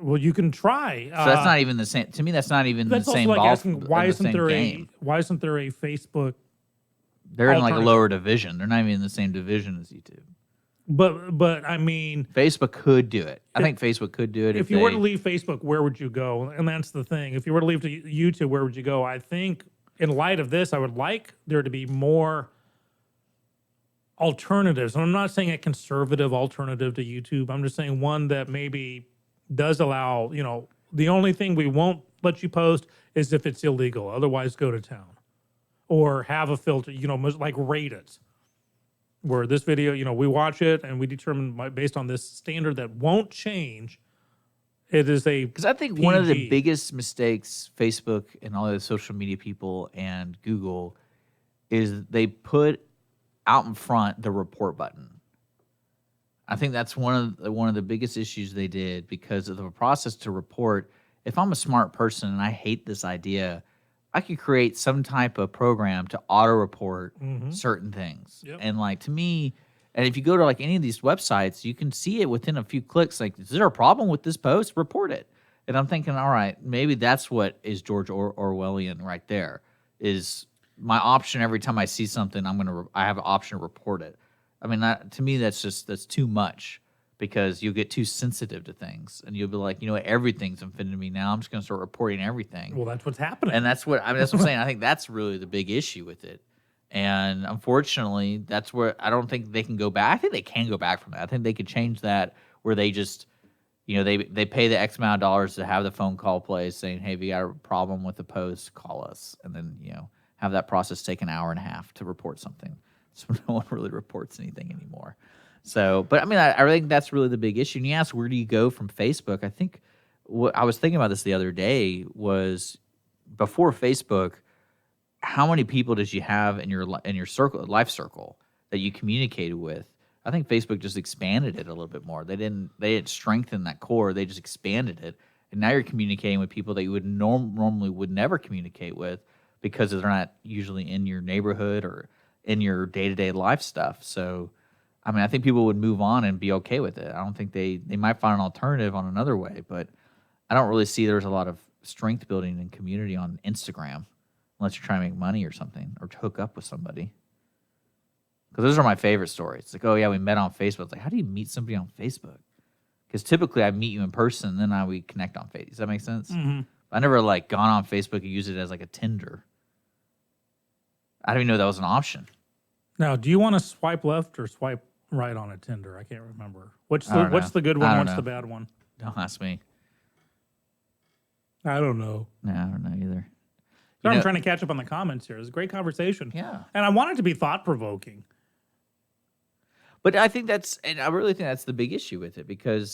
Well, you can try. So that's not even the same. To me, that's not even the That's also same like ball. asking why the isn't same there game. why isn't there a Facebook? They're in a alternative? lower division. They're not even in the same division as YouTube. But I mean, Facebook could do it. I think Facebook could do it if you were to leave Facebook, where would you go? And that's the thing. If you were to leave to YouTube, where would you go? I think in light of this, I would like there to be more alternatives. And I'm not saying a conservative alternative to YouTube. I'm just saying one that maybe does allow, the only thing we won't let you post is if it's illegal. Otherwise, go to town. Or have a filter, like rate it. Where this video, we watch it and we determine based on this standard that won't change, it is a Because I think one of the PG. biggest mistakes Facebook and all the social media people and Google is they put out in front the report button. I think that's one of the biggest issues they did, because of the process to report. If I'm a smart person and I hate this idea, I could create some type of program to auto report certain things. Yep. And like, to me, and if you go to like any of these websites, you can see it within a few clicks. Like, is there a problem with this post? Report it. And I'm thinking, all right, maybe that's what is George Orwellian right there. Is my option every time I see something, I have an option to report it. I mean, to me, that's too much, because you'll get too sensitive to things, and you'll be like, you know what, everything's offending me now. I'm just going to start reporting everything. Well, that's what's happening. And that's what I'm saying. I think that's really the big issue with it. And unfortunately, that's where I don't think they can go back. I think they can go back from that. I think they could change that, where they just, they pay the X amount of dollars to have the phone call play saying, hey, if you got a problem with the post, call us. And then, have that process take an hour and a half to report something. So no one really reports anything anymore. So, but I mean, I think that's really the big issue. And you ask, where do you go from Facebook? I think what I was thinking about this the other day was, before Facebook, how many people did you have in your life circle that you communicated with? I think Facebook just expanded it a little bit more. They didn't strengthen that core. They just expanded it. And now you're communicating with people that you would normally would never communicate with, because they're not usually in your neighborhood or in your day-to-day life stuff. So, I mean, I think people would move on and be okay with it. I don't think they might find an alternative on another way, but I don't really see there's a lot of strength building and community on Instagram, unless you're trying to make money or something, or to hook up with somebody. Because those are my favorite stories. It's like, oh yeah, we met on Facebook. It's like, how do you meet somebody on Facebook? Because typically I meet you in person, and then we connect on Facebook. Does that make sense? Mm-hmm. I never gone on Facebook and used it as like a Tinder. I didn't even know that was an option. Now, do you want to swipe left or swipe right on a Tinder? I can't remember. What's the good one? What's the bad one? Don't ask me. I don't know. No, I don't know either. I'm trying to catch up on the comments here. It's a great conversation. Yeah. And I want it to be thought-provoking. But I really think that's the big issue with it,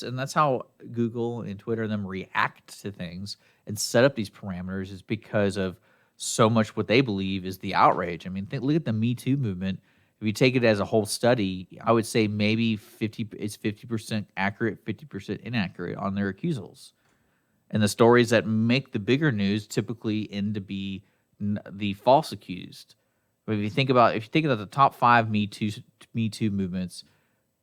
and that's how Google and Twitter and them react to things and set up these parameters, is because of so much what they believe is the outrage. I mean, look at the Me Too movement. If you take it as a whole study, I would say maybe it's 50% accurate, 50% inaccurate on their accusals. And the stories that make the bigger news typically end to be the false accused. But if you think about the top 5 Me Too movements,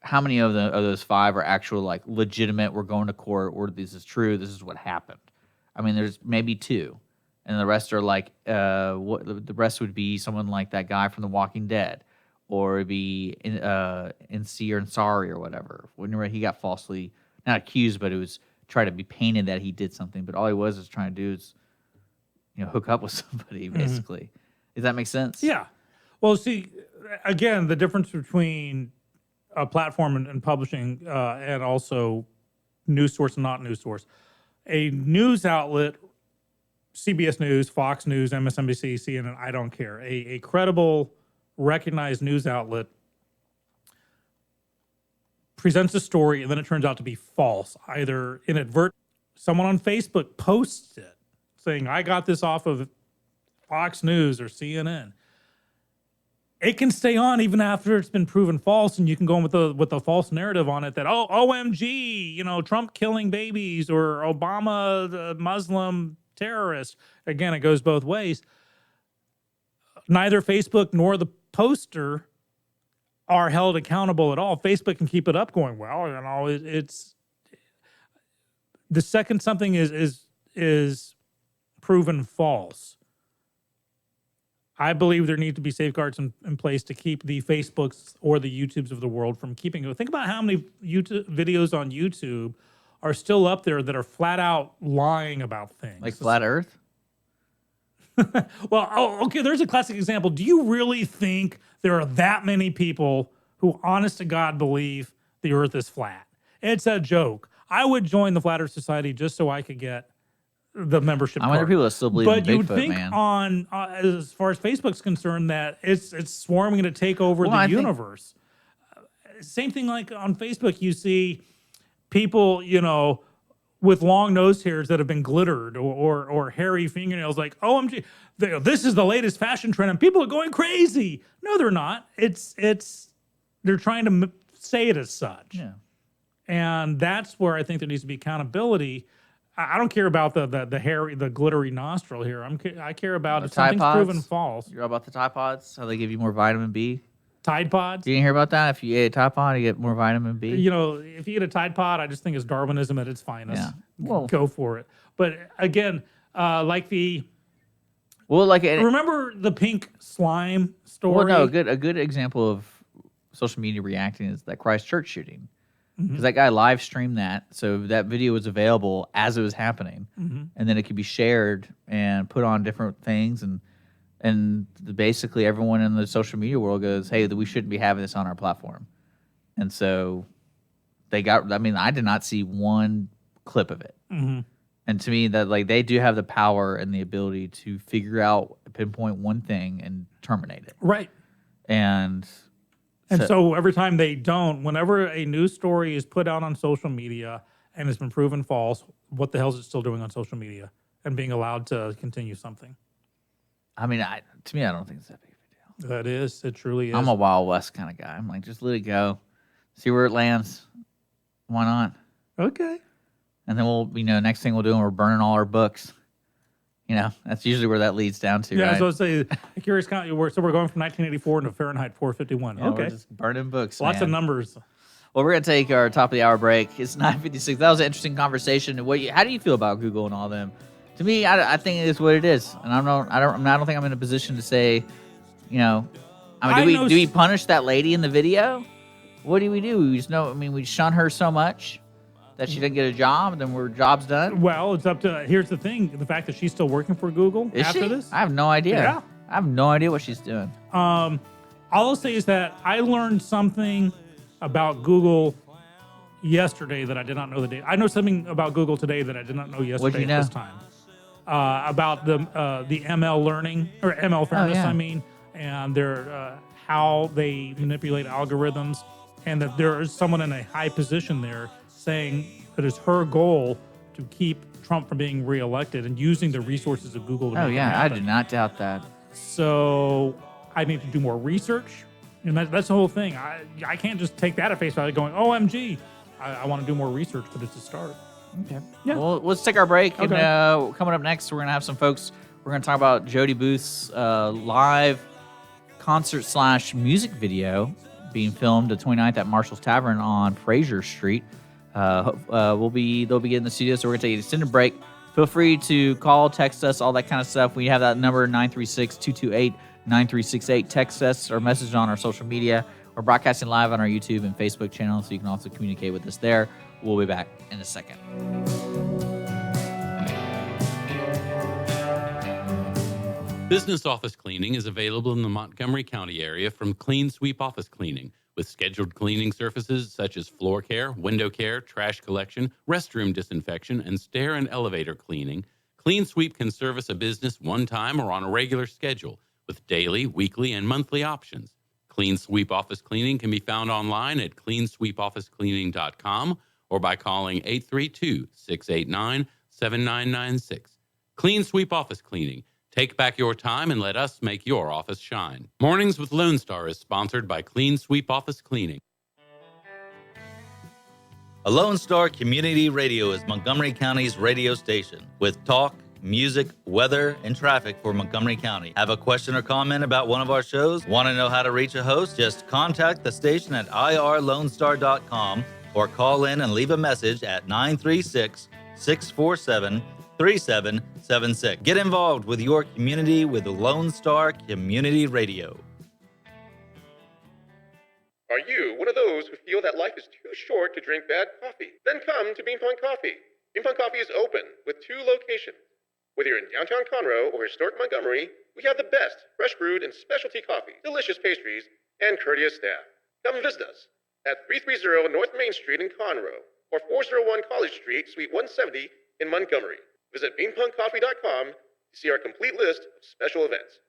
how many of those 5 are actual legitimate? We're going to court, or this is true. This is what happened. I mean, there's maybe 2, and the rest are the rest would be someone like that guy from The Walking Dead, or it'd be NC or Ansari or whatever. Whenever he got falsely not accused, but it was try to be painted that he did something, but all he was trying to do is, hook up with somebody, basically. Mm-hmm. Does that make sense? Yeah. Well, see, again, the difference between a platform and publishing and also news source and not news source. A news outlet, CBS News, Fox News, MSNBC, CNN, I don't care. A credible, recognized news outlet presents a story, and then it turns out to be false, either inadvertent. Someone on Facebook posts it, saying, I got this off of Fox News or CNN. It can stay on even after it's been proven false, and you can go in with a false narrative on it that, oh, OMG, Trump killing babies, or Obama, the Muslim terrorist. Again, it goes both ways. Neither Facebook nor the poster are held accountable at all. Facebook can keep it up going, well, it's the second something is proven false, I believe there need to be safeguards in place to keep the Facebooks or the YouTubes of the world from keeping it. Think about how many YouTube videos on YouTube are still up there that are flat out lying about things. Like Flat Earth? Well, okay, there's a classic example. Do you really think there are that many people who, honest to God, believe the Earth is flat? It's a joke. I would join the Flat Earth Society just so I could get the membership card. I wonder people that still believe in Bigfoot, but you would think man. on as far as Facebook's concerned that it's swarming to take over the universe. Same thing like on Facebook, you see people, with long nose hairs that have been glittered or hairy fingernails, like, OMG, this is the latest fashion trend and people are going crazy. No, they're not. They're trying to say it as such. Yeah. And that's where I think there needs to be accountability. I don't care about the glittery nostril here. I care about if something's proven false. You're all about the Tide Pods, how they give you more vitamin B. Tide Pods. You didn't hear about that? If you ate a Tide Pod, you get more vitamin B. You know, if you eat a Tide Pod, I just think it's Darwinism at its finest. Yeah. Well, go for it. But again, remember the pink slime story? Well, no, a good example of social media reacting is that Christchurch shooting. Because that guy live streamed that, so that video was available as it was happening, and then it could be shared and put on different things, and basically everyone in the social media world goes, "Hey, we shouldn't be having this on our platform," and so they got. I mean, I did not see one clip of it, and to me, that like they do have the power and the ability to figure out, pinpoint one thing and terminate it, right? And so every time they don't, whenever a news story is put out on social media and it's been proven false, what the hell is it still doing on social media and being allowed to continue something? I mean, to me, I don't think it's that big of a deal. That is. It truly is. I'm a Wild West kind of guy. I'm like, just let it go. See where it lands. Why not? Okay. And then we'll, next thing we'll do, we're burning all our books. That's usually where that leads down to, yeah, right? so I say, curious count. So we're going from 1984 to Fahrenheit 451. Yeah, okay. We're just burning books, Lots man. of numbers. Well, we're going to take our top of the hour break. It's 9:56. That was an interesting conversation. How do you feel about Google and all them? To me, I think it is what it is. And I don't think I'm in a position to say, do we punish that lady in the video? What do? We just we shun her so much that she didn't get a job, and then we're job's done. Well, it's up to. Here's the thing: the fact that she's still working for Google after this. I have no idea. Yeah. I have no idea what she's doing. All I'll say is that I learned something about Google yesterday that I did not know the day. I know something about Google today that I did not know yesterday at this time. About the ML learning or ML fairness, and their how they manipulate algorithms, and that there is someone in a high position there saying that it's her goal to keep Trump from being reelected and using the resources of Google to make it happen. I do not doubt that. So I need to do more research, and that's the whole thing. I can't just take that at face value going, OMG. I want to do more research, but it's a start. Okay. Yeah. Well, let's take our break. Okay. And coming up next, we're going to have some folks. We're going to talk about Jody Booth's live concert/music video being filmed the 29th at Marshall's Tavern on Fraser Street. They'll be in the studio, so we're going to take an extended break. Feel free to call, text us, all that kind of stuff. We have that number, 936-228-9368. Text us or message on our social media. We're broadcasting live on our YouTube and Facebook channel, so you can also communicate with us there. We'll be back in a second. Business office cleaning is available in the Montgomery County area from Clean Sweep Office Cleaning, with scheduled cleaning services such as floor care, window care, trash collection, restroom disinfection, and stair and elevator cleaning. Clean Sweep can service a business one time or on a regular schedule, with daily, weekly, and monthly options. Clean Sweep Office Cleaning can be found online at cleansweepofficecleaning.com or by calling 832-689-7996. Clean Sweep Office Cleaning. Take back your time and let us make your office shine. Mornings with Lone Star is sponsored by Clean Sweep Office Cleaning. A Lone Star Community Radio is Montgomery County's radio station with talk, music, weather, and traffic for Montgomery County. Have a question or comment about one of our shows? Want to know how to reach a host? Just contact the station at irlonestar.com or call in and leave a message at 936-647-3776. Get involved with your community with Lone Star Community Radio. Are you one of those who feel that life is too short to drink bad coffee? Then come to Bean Pong Coffee. Bean Pong Coffee is open with 2 locations. Whether you're in downtown Conroe or historic Montgomery, we have the best fresh brewed and specialty coffee, delicious pastries, and courteous staff. Come visit us at 330 North Main Street in Conroe or 401 College Street, Suite 170 in Montgomery. Visit beanpongcoffee.com to see our complete list of special events.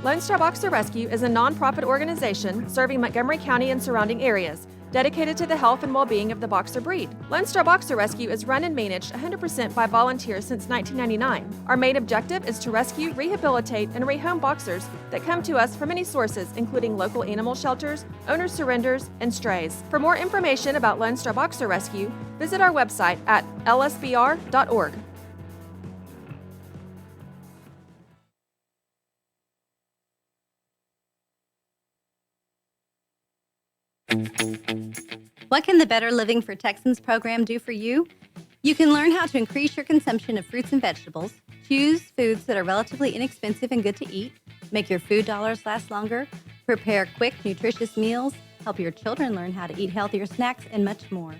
Lone Star Boxer Rescue is a nonprofit organization serving Montgomery County and surrounding areas. dedicated to the health and well-being of the boxer breed. Lone Star Boxer Rescue is run and managed 100% by volunteers since 1999. Our main objective is to rescue, rehabilitate, and rehome boxers that come to us from many sources, including local animal shelters, owner surrenders, and strays. For more information about Lone Star Boxer Rescue, visit our website at lsbr.org. What can the Better Living for Texans program do for you? You can learn how to increase your consumption of fruits and vegetables, choose foods that are relatively inexpensive and good to eat, make your food dollars last longer, prepare quick, nutritious meals, help your children learn how to eat healthier snacks, and much more.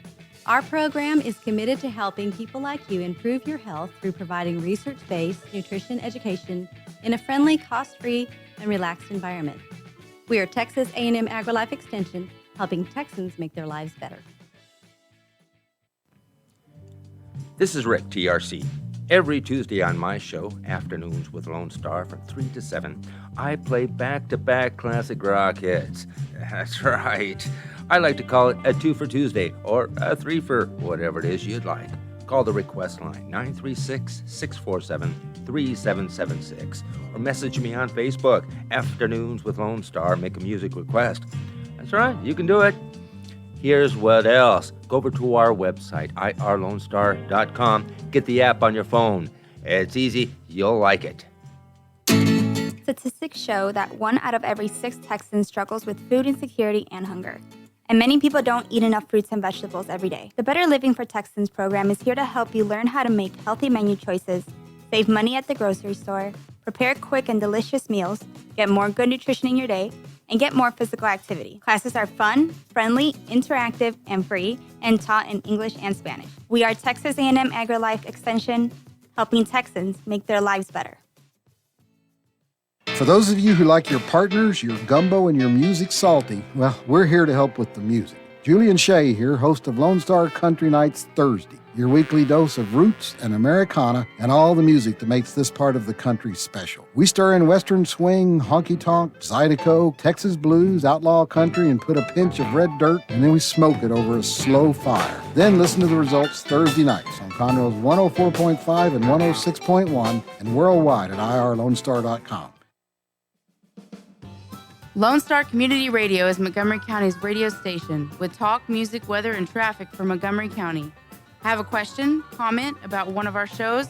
Our program is committed to helping people like you improve your health through providing research-based nutrition education in a friendly, cost-free, and relaxed environment. We are Texas A&M AgriLife Extension, helping Texans make their lives better. This is Rick, TRC. Every Tuesday on my show, Afternoons with Lone Star from 3 to 7, I play back-to-back classic rock hits. That's right. I like to call it a 2 for Tuesday or a 3 for whatever it is you'd like. Call the request line 936-647-3776 or message me on Facebook, Afternoons with Lone Star, make a music request. That's right, you can do it. Here's what else. Go over to our website, irlonestar.com. Get the app on your phone. It's easy. You'll like it. Statistics show that 1 out of every 6 Texans struggles with food insecurity and hunger. And many people don't eat enough fruits and vegetables every day. The Better Living for Texans program is here to help you learn how to make healthy menu choices, save money at the grocery store, prepare quick and delicious meals, get more good nutrition in your day, and get more physical activity. Classes are fun, friendly, interactive, and free, and taught in English and Spanish. We are Texas A&M AgriLife Extension, helping Texans make their lives better. For those of you who like your partners, your gumbo, and your music salty, well, we're here to help with the music. Julian Shea here, host of Lone Star Country Nights Thursday, your weekly dose of roots and Americana and all the music that makes this part of the country special. We stir in Western swing, honky-tonk, Zydeco, Texas blues, outlaw country, and put a pinch of red dirt, and then we smoke it over a slow fire. Then listen to the results Thursday nights on Conroe's 104.5 and 106.1 and worldwide at irlonestar.com. Lone Star Community Radio is Montgomery County's radio station with talk, music, weather, and traffic for Montgomery County. Have a question, comment about one of our shows?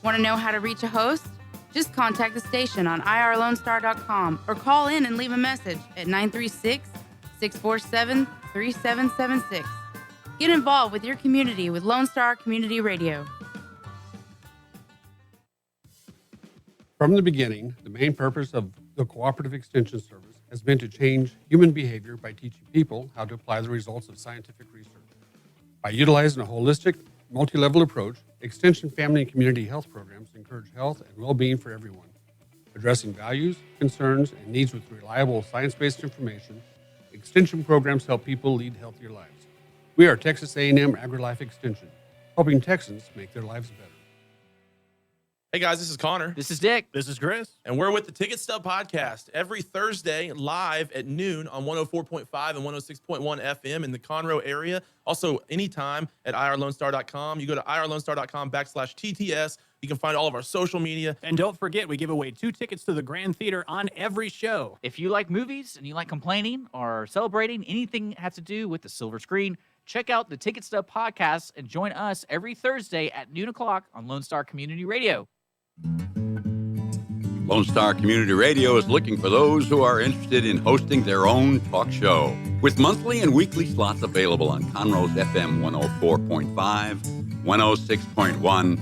Want to know how to reach a host? Just contact the station on irlonestar.com or call in and leave a message at 936-647-3776. Get involved with your community with Lone Star Community Radio. From the beginning, the main purpose of the Cooperative Extension Service has been to change human behavior by teaching people how to apply the results of scientific research. By utilizing a holistic, multi-level approach, Extension family and community health programs encourage health and well-being for everyone. Addressing values, concerns, and needs with reliable science-based information, Extension programs help people lead healthier lives. We are Texas A&M AgriLife Extension, helping Texans make their lives better. Hey guys, this is Connor. This is Dick. This is Chris. And we're with the Ticket Stub Podcast every Thursday live at noon on 104.5 and 106.1 FM in the Conroe area. Also, anytime at irlonestar.com. You go to irlonestar.com/TTS. You can find all of our social media. And don't forget, we give away 2 tickets to the Grand Theater on every show. If you like movies and you like complaining or celebrating anything that has to do with the silver screen, check out the Ticket Stub Podcast and join us every Thursday at noon o'clock on Lone Star Community Radio. Lone Star Community Radio is looking for those who are interested in hosting their own talk show. With monthly and weekly slots available on Conroe's FM 104.5, 106.1,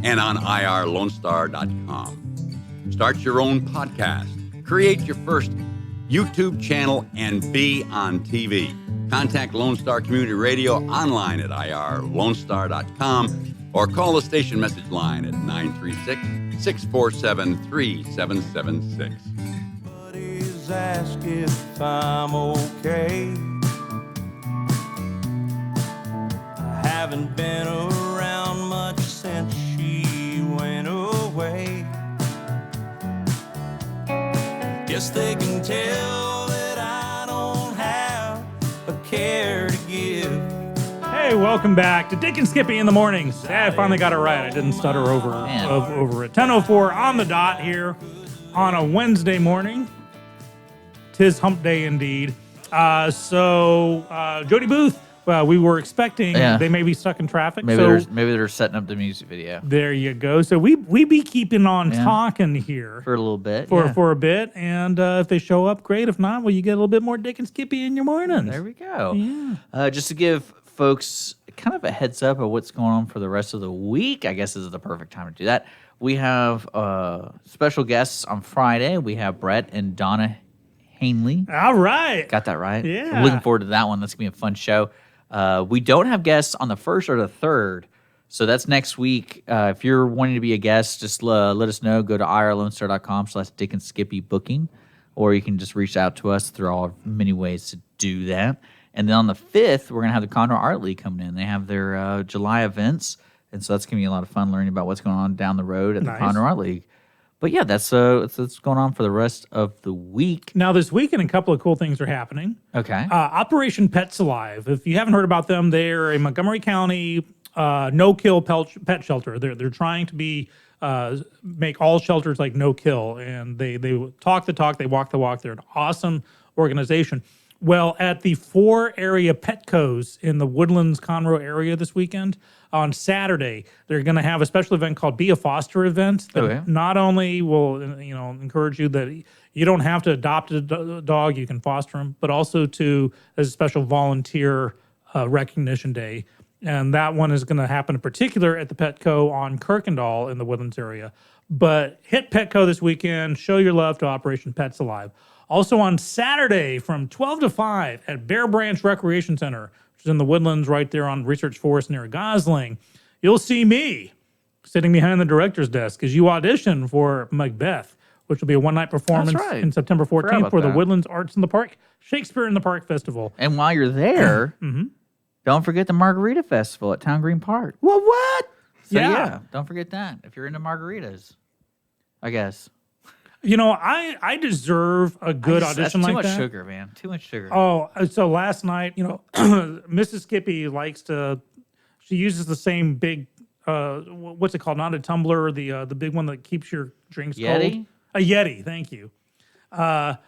and on irlonestar.com. Start your own podcast, create your first YouTube channel, and be on TV. Contact Lone Star Community Radio online at irlonestar.com or call the station message line at 936-647-3776. Buddies ask if I'm okay. I haven't been around much since she went away. Guess they can tell that I don't have a care to welcome back to Dick and Skippy in the mornings. I finally got it right. I didn't stutter over it. 10:04 on the dot here on a Wednesday morning. 'Tis hump day indeed. Jody Booth, we were expecting they may be stuck in traffic. Maybe they're setting up the music video. There you go. So we be keeping on talking here for a little bit. For a bit. And if they show up, great. If not, well, you get a little bit more Dick and Skippy in your mornings. There we go. Yeah. Just to give folks kind of a heads up of what's going on for the rest of the week, I guess this is the perfect time to do that. We have special guests on Friday. We have Brett and Donna Hanley. All right. Got that right? Yeah. I'm looking forward to that one. That's going to be a fun show. We don't have guests on the 1st or the 3rd, so that's next week. If you're wanting to be a guest, just let us know. Go to irlonestar.com/Dick and Skippy booking, or you can just reach out to us through all many ways to do that. And then on the 5th, we're going to have the Conroe Art League coming in. They have their July events, and so that's going to be a lot of fun learning about what's going on down the road at the Conroe Art League. But yeah, that's what's going on for the rest of the week. Now, this weekend, a couple of cool things are happening. Okay. Operation Pets Alive. If you haven't heard about them, they're a Montgomery County no-kill pet shelter. They're trying to make all shelters like no-kill, and they talk the talk, they walk the walk. They're an awesome organization. Well, at the 4 area Petcos in the Woodlands, Conroe area this weekend, on Saturday, they're going to have a special event called Be a Foster event that not only will encourage you that you don't have to adopt a dog, you can foster them, but also as a special volunteer recognition day. And that one is going to happen in particular at the Petco on Kirkendall in the Woodlands area. But hit Petco this weekend, show your love to Operation Pets Alive. Also on Saturday from 12 to 5 at Bear Branch Recreation Center, which is in the Woodlands right there on Research Forest near Gosling, you'll see me sitting behind the director's desk as you audition for Macbeth, which will be a one-night performance in September 14th for the Woodlands Arts in the Park, Shakespeare in the Park Festival. And while you're there, don't forget the Margarita Festival at Town Green Park. Well, what? So yeah, don't forget that if you're into margaritas, I guess. You know, I deserve a good audition like that. Too much sugar, man. Too much sugar. Oh, so last night, Mrs. Skippy she uses the same big, what's it called? Not a tumbler, the big one that keeps your drinks cold. A Yeti, thank you. Either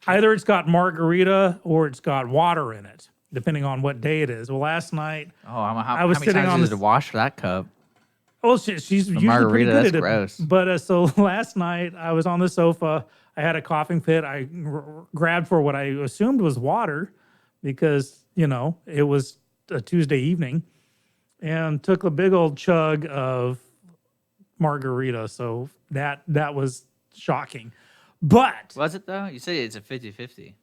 it's got margarita or it's got water in it, depending on what day it is. Well, last night, how many times is it to wash that cup? Well, she's usually pretty good at it. Gross. But so last night, I was on the sofa. I had a coughing fit. I grabbed for what I assumed was water because, it was a Tuesday evening, and took a big old chug of margarita. So that was shocking. But was it, though? You said it's a 50-50.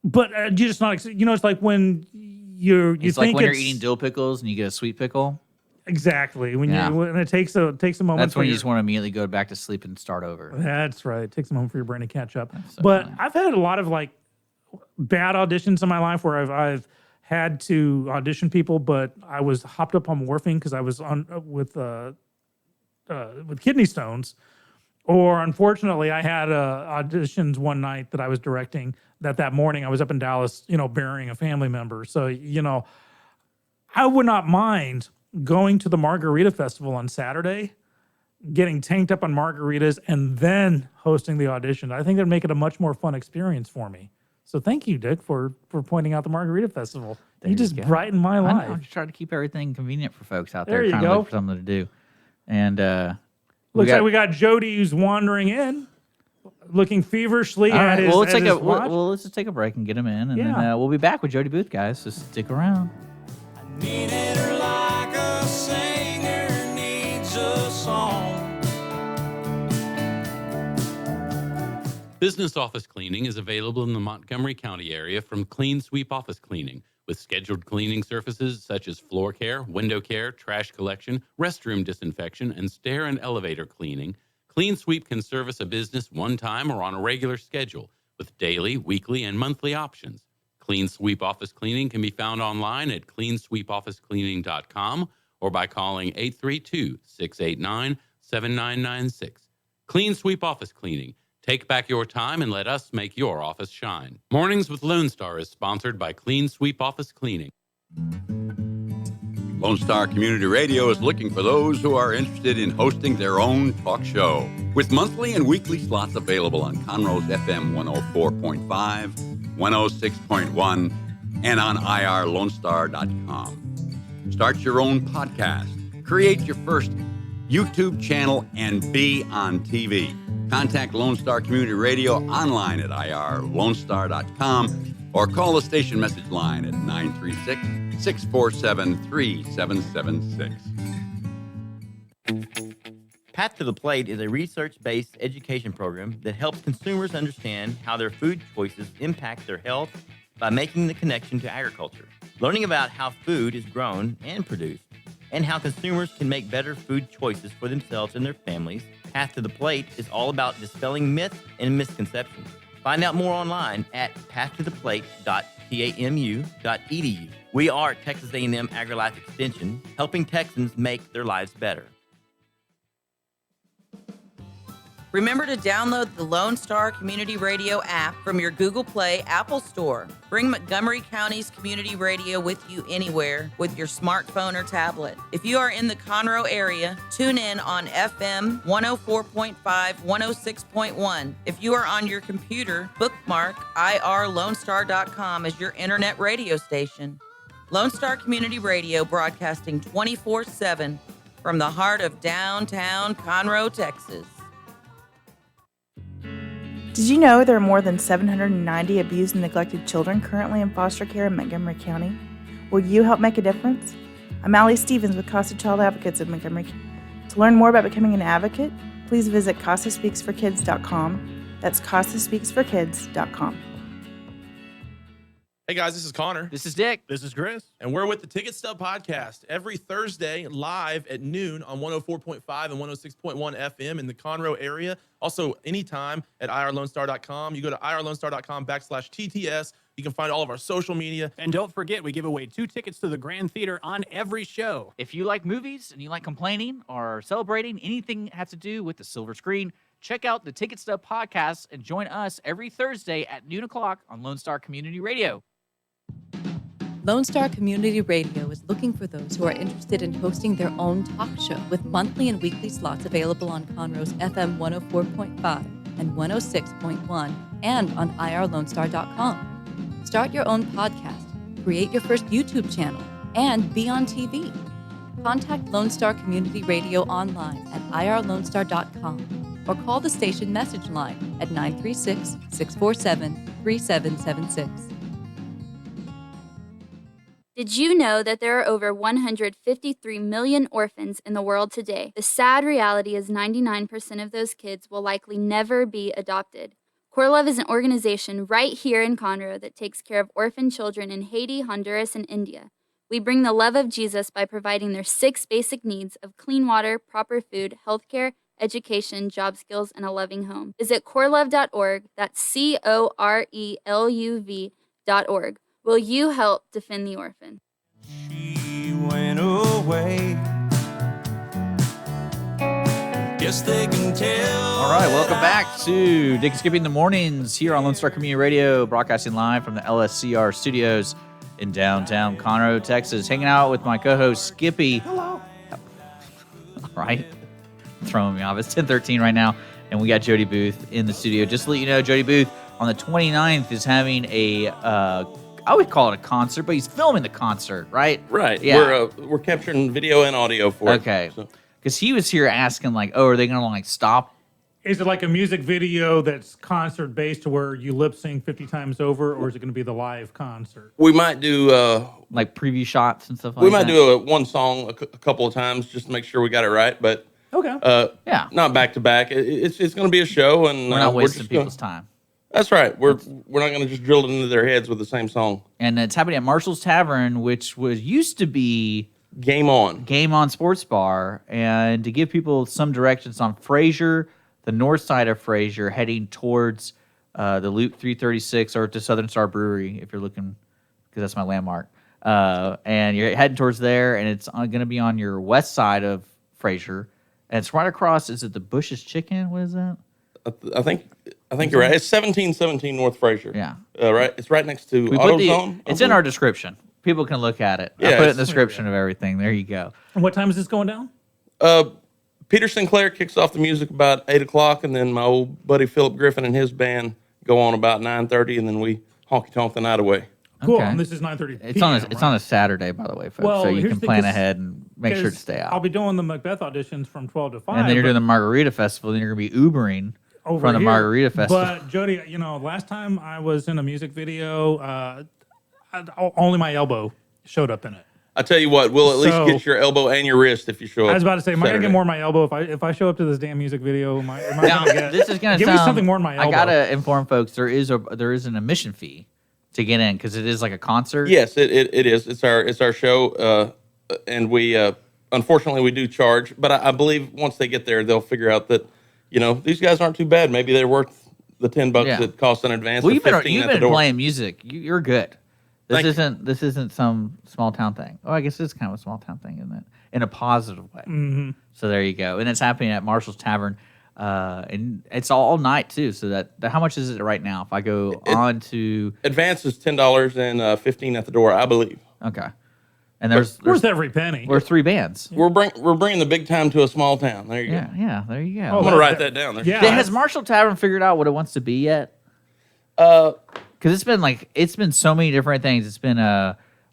But you're just not, it's like when you it's think like when you're eating dill pickles and you get a sweet pickle. Exactly. When it takes a moment. That's when you just want to immediately go back to sleep and start over. That's right. It takes a moment for your brain to catch up. But I've had a lot of bad auditions in my life where I've had to audition people, but I was hopped up on morphine because I was on with kidney stones. Or unfortunately, I had auditions one night that I was directing. That morning I was up in Dallas, burying a family member. So I would not mind going to the Margarita Festival on Saturday, getting tanked up on margaritas, and then hosting the audition. I think that'd make it a much more fun experience for me. So thank you, Dick, for pointing out the Margarita Festival. You just brightened my life. I'm just trying to keep everything convenient for folks out There there you trying go. to look for something to do. And looks like we got Jody who's wandering in, looking feverishly at his watch. Let's just take a break and get him in, and then we'll be back with Jody Booth, guys. So stick around. Like a singer needs a song. Business office cleaning is available in the Montgomery County area from Clean Sweep Office Cleaning, with scheduled cleaning services such as floor care, window care, trash collection, restroom disinfection, and stair and elevator cleaning. Clean Sweep can service a business one time or on a regular schedule, with daily, weekly, and monthly options. Clean Sweep Office Cleaning can be found online at cleansweepofficecleaning.com or by calling 832-689-7996. Clean Sweep Office Cleaning. Take back your time and let us make your office shine. Mornings with Lone Star is sponsored by Clean Sweep Office Cleaning. Lone Star Community Radio is looking for those who are interested in hosting their own talk show, with monthly and weekly slots available on Conroe's FM 104.5, 106.1, and on irlonestar.com. Start your own podcast, create your first YouTube channel, and be on TV. Contact Lone Star Community Radio online at irlonestar.com or call the station message line at 936-647-3776. Path to the Plate is a research-based education program that helps consumers understand how their food choices impact their health by making the connection to agriculture. Learning about how food is grown and produced, and how consumers can make better food choices for themselves and their families, Path to the Plate is all about dispelling myths and misconceptions. Find out more online at pathtotheplate.tamu.edu. We are Texas A&M AgriLife Extension, helping Texans make their lives better. Remember to download the Lone Star Community Radio app from your Google Play Apple Store. Bring Montgomery County's community radio with you anywhere with your smartphone or tablet. If you are in the Conroe area, tune in on FM 104.5, 106.1. If you are on your computer, bookmark irlonestar.com as your internet radio station. Lone Star Community Radio, broadcasting 24/7 from the heart of downtown Conroe, Texas. Did you know there are more than 790 abused and neglected children currently in foster care in Montgomery County? Will you help make a difference? I'm Allie Stevens with Casa Child Advocates of Montgomery County. To learn more about becoming an advocate, please visit CasaSpeaksForKids.com. That's CasaSpeaksForKids.com. Hey guys, this is Connor. This is Dick. This is Chris. And we're with the Ticket Stub Podcast every Thursday live at noon on 104.5 and 106.1 FM in the Conroe area. Also, anytime at irlonestar.com. You go to irlonestar.com/TTS. You can find all of our social media. And don't forget, we give away 2 tickets to the Grand Theater on every show. If you like movies and you like complaining or celebrating anything that has to do with the silver screen, check out the Ticket Stub Podcast and join us every Thursday at noon o'clock on Lone Star Community Radio. Lone Star Community Radio is looking for those who are interested in hosting their own talk show with monthly and weekly slots available on Conroe's FM 104.5 and 106.1 and on irlonestar.com. Start your own podcast, create your first YouTube channel, and be on TV. Contact Lone Star Community Radio online at irlonestar.com or call the station message line at 936-647-3776. Did you know that there are over 153 million orphans in the world today? The sad reality is 99% of those kids will likely never be adopted. Core Love is an organization right here in Conroe that takes care of orphan children in Haiti, Honduras, and India. We bring the love of Jesus by providing their 6 basic needs of clean water, proper food, healthcare, education, job skills, and a loving home. Visit corelove.org. That's CORELUV.org. Will you help defend the orphan? She went away. Guess they can tell. All right, welcome back to Dick and Skippy in the Mornings here on Lone Star Community Radio, broadcasting live from the LSCR studios in downtown Conroe, Texas. Hanging out with my co-host Skippy. Hello. All right, throwing me off. It's 10:13 right now, and we got Jody Booth in the studio. Just to let you know, Jody Booth on the 29th is having I would call it a concert, but he's filming the concert, right? Right. Yeah. We're capturing video and audio for it. Okay. Because he was here asking, like, oh, are they going to, like, stop? Is it like a music video that's concert based to where you lip sync 50 times over, or is it going to be the live concert? We might do like preview shots and stuff like that. We might do one song a couple of times just to make sure we got it right, but okay. Yeah. Not back to back. It's going to be a show, and We're not wasting just people's time. That's right. We're not going to just drill it into their heads with the same song. And it's happening at Marshall's Tavern, which used to be Game On Sports Bar. And to give people some directions on Fraser, the north side of Fraser, heading towards the Loop 336 or to Southern Star Brewery, if you're looking, because that's my landmark. And you're heading towards there, and it's going to be on your west side of Fraser. And it's right across, is it the Bush's Chicken? What is that? I think you're right. It's 1717 North Fraser. Yeah. Right. It's right next to AutoZone. It's in our description. people can look at it. Yeah, I put it in it's- the description of everything. There you go. And what time is this going down? Peter Sinclair kicks off the music about 8 o'clock, and then my old buddy Philip Griffin and his band go on about 9:30, and then we honky tonk the night away. Cool. Okay. And this is 9:30 p.m. It's on a Saturday, by the way, folks. Well, so you here's can the plan thing, ahead and make sure to 'cause stay I'll out. be doing the Macbeth auditions from 12 to 5. And then you're but doing the Margarita Festival. Then you're going to be Ubering over from the here. Margarita Festival. But Jody, last time I was in a music video, only my elbow showed up in it. I tell you what, we'll at least So- get your elbow and your wrist if you show up. I was about to say, am I gonna Saturday. get more of my elbow if I show up to this damn music video? Am I Now, gonna get? this is going to give sound. me something more in my elbow. I gotta inform folks there is an admission fee to get in because it is like a concert. Yes, it is. It's our show, and we unfortunately we do charge. But I believe once they get there, they'll figure out that these guys aren't too bad. Maybe they're worth the $10 Yeah. that costs in advance. Well, or you've been 15 at the been door. playing music. You're good. Thank you. This isn't some small town thing. Oh, I guess it's kind of a small town thing, isn't it? In a positive way. Mhm. So there you go, and it's happening at Marshall's Tavern, and it's all night too. So that how much is it right now? If I go on to Advance is $10 and 15 at the door, I believe. okay, and there's worth every penny. we're 3 bands. We're bringing the big time to a small town. There you Yeah, go. yeah, there you go. I'm gonna write that down. Yeah. Has Marshall Tavern figured out what it wants to be yet? Because it's been so many different things. It's been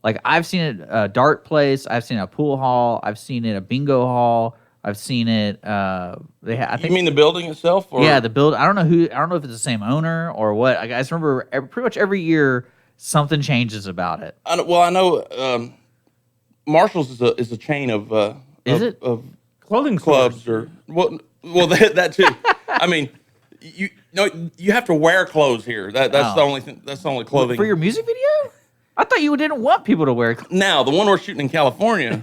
like I've seen it a dart place, I've seen a pool hall, I've seen it a bingo hall, I've seen it. I think You mean the building itself? Or? yeah, the build. I don't know if it's the same owner or what. I just remember pretty much every year something changes about it. I know Marshall's is a chain of Is it? of clothing clubs stores. or well that too. I mean, you have to wear clothes here. That's Oh. the only thing. That's the only clothing For your music video? I thought you didn't want people to wear. Now the one we're shooting in California.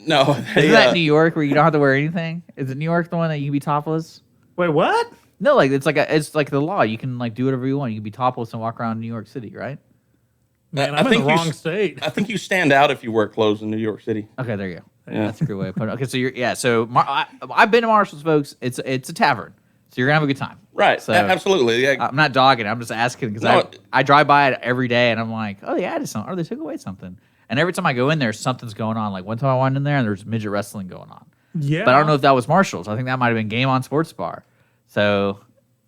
No, Isn't that New York where you don't have to wear anything? Is it New York the one that you can be topless? Wait, what? No, like it's like the law. You can like do whatever you want. You can be topless and walk around New York City, right? Man, I I'm in think the you wrong s- state. I think you stand out if you wear clothes in New York City. Okay, there you go. Yeah. That's a good way of putting it. Okay, so So I've been to Marshall's, folks. It's a tavern, so you're gonna have a good time. Right. So Absolutely. Yeah. I'm not dogging. I'm just asking because No. I drive by it every day and I'm like, oh, they added something, or they took away something. And every time I go in there, something's going on. Like one time I went in there and there's midget wrestling going on. Yeah. But I don't know if that was Marshall's. I think that might have been Game On Sports Bar. So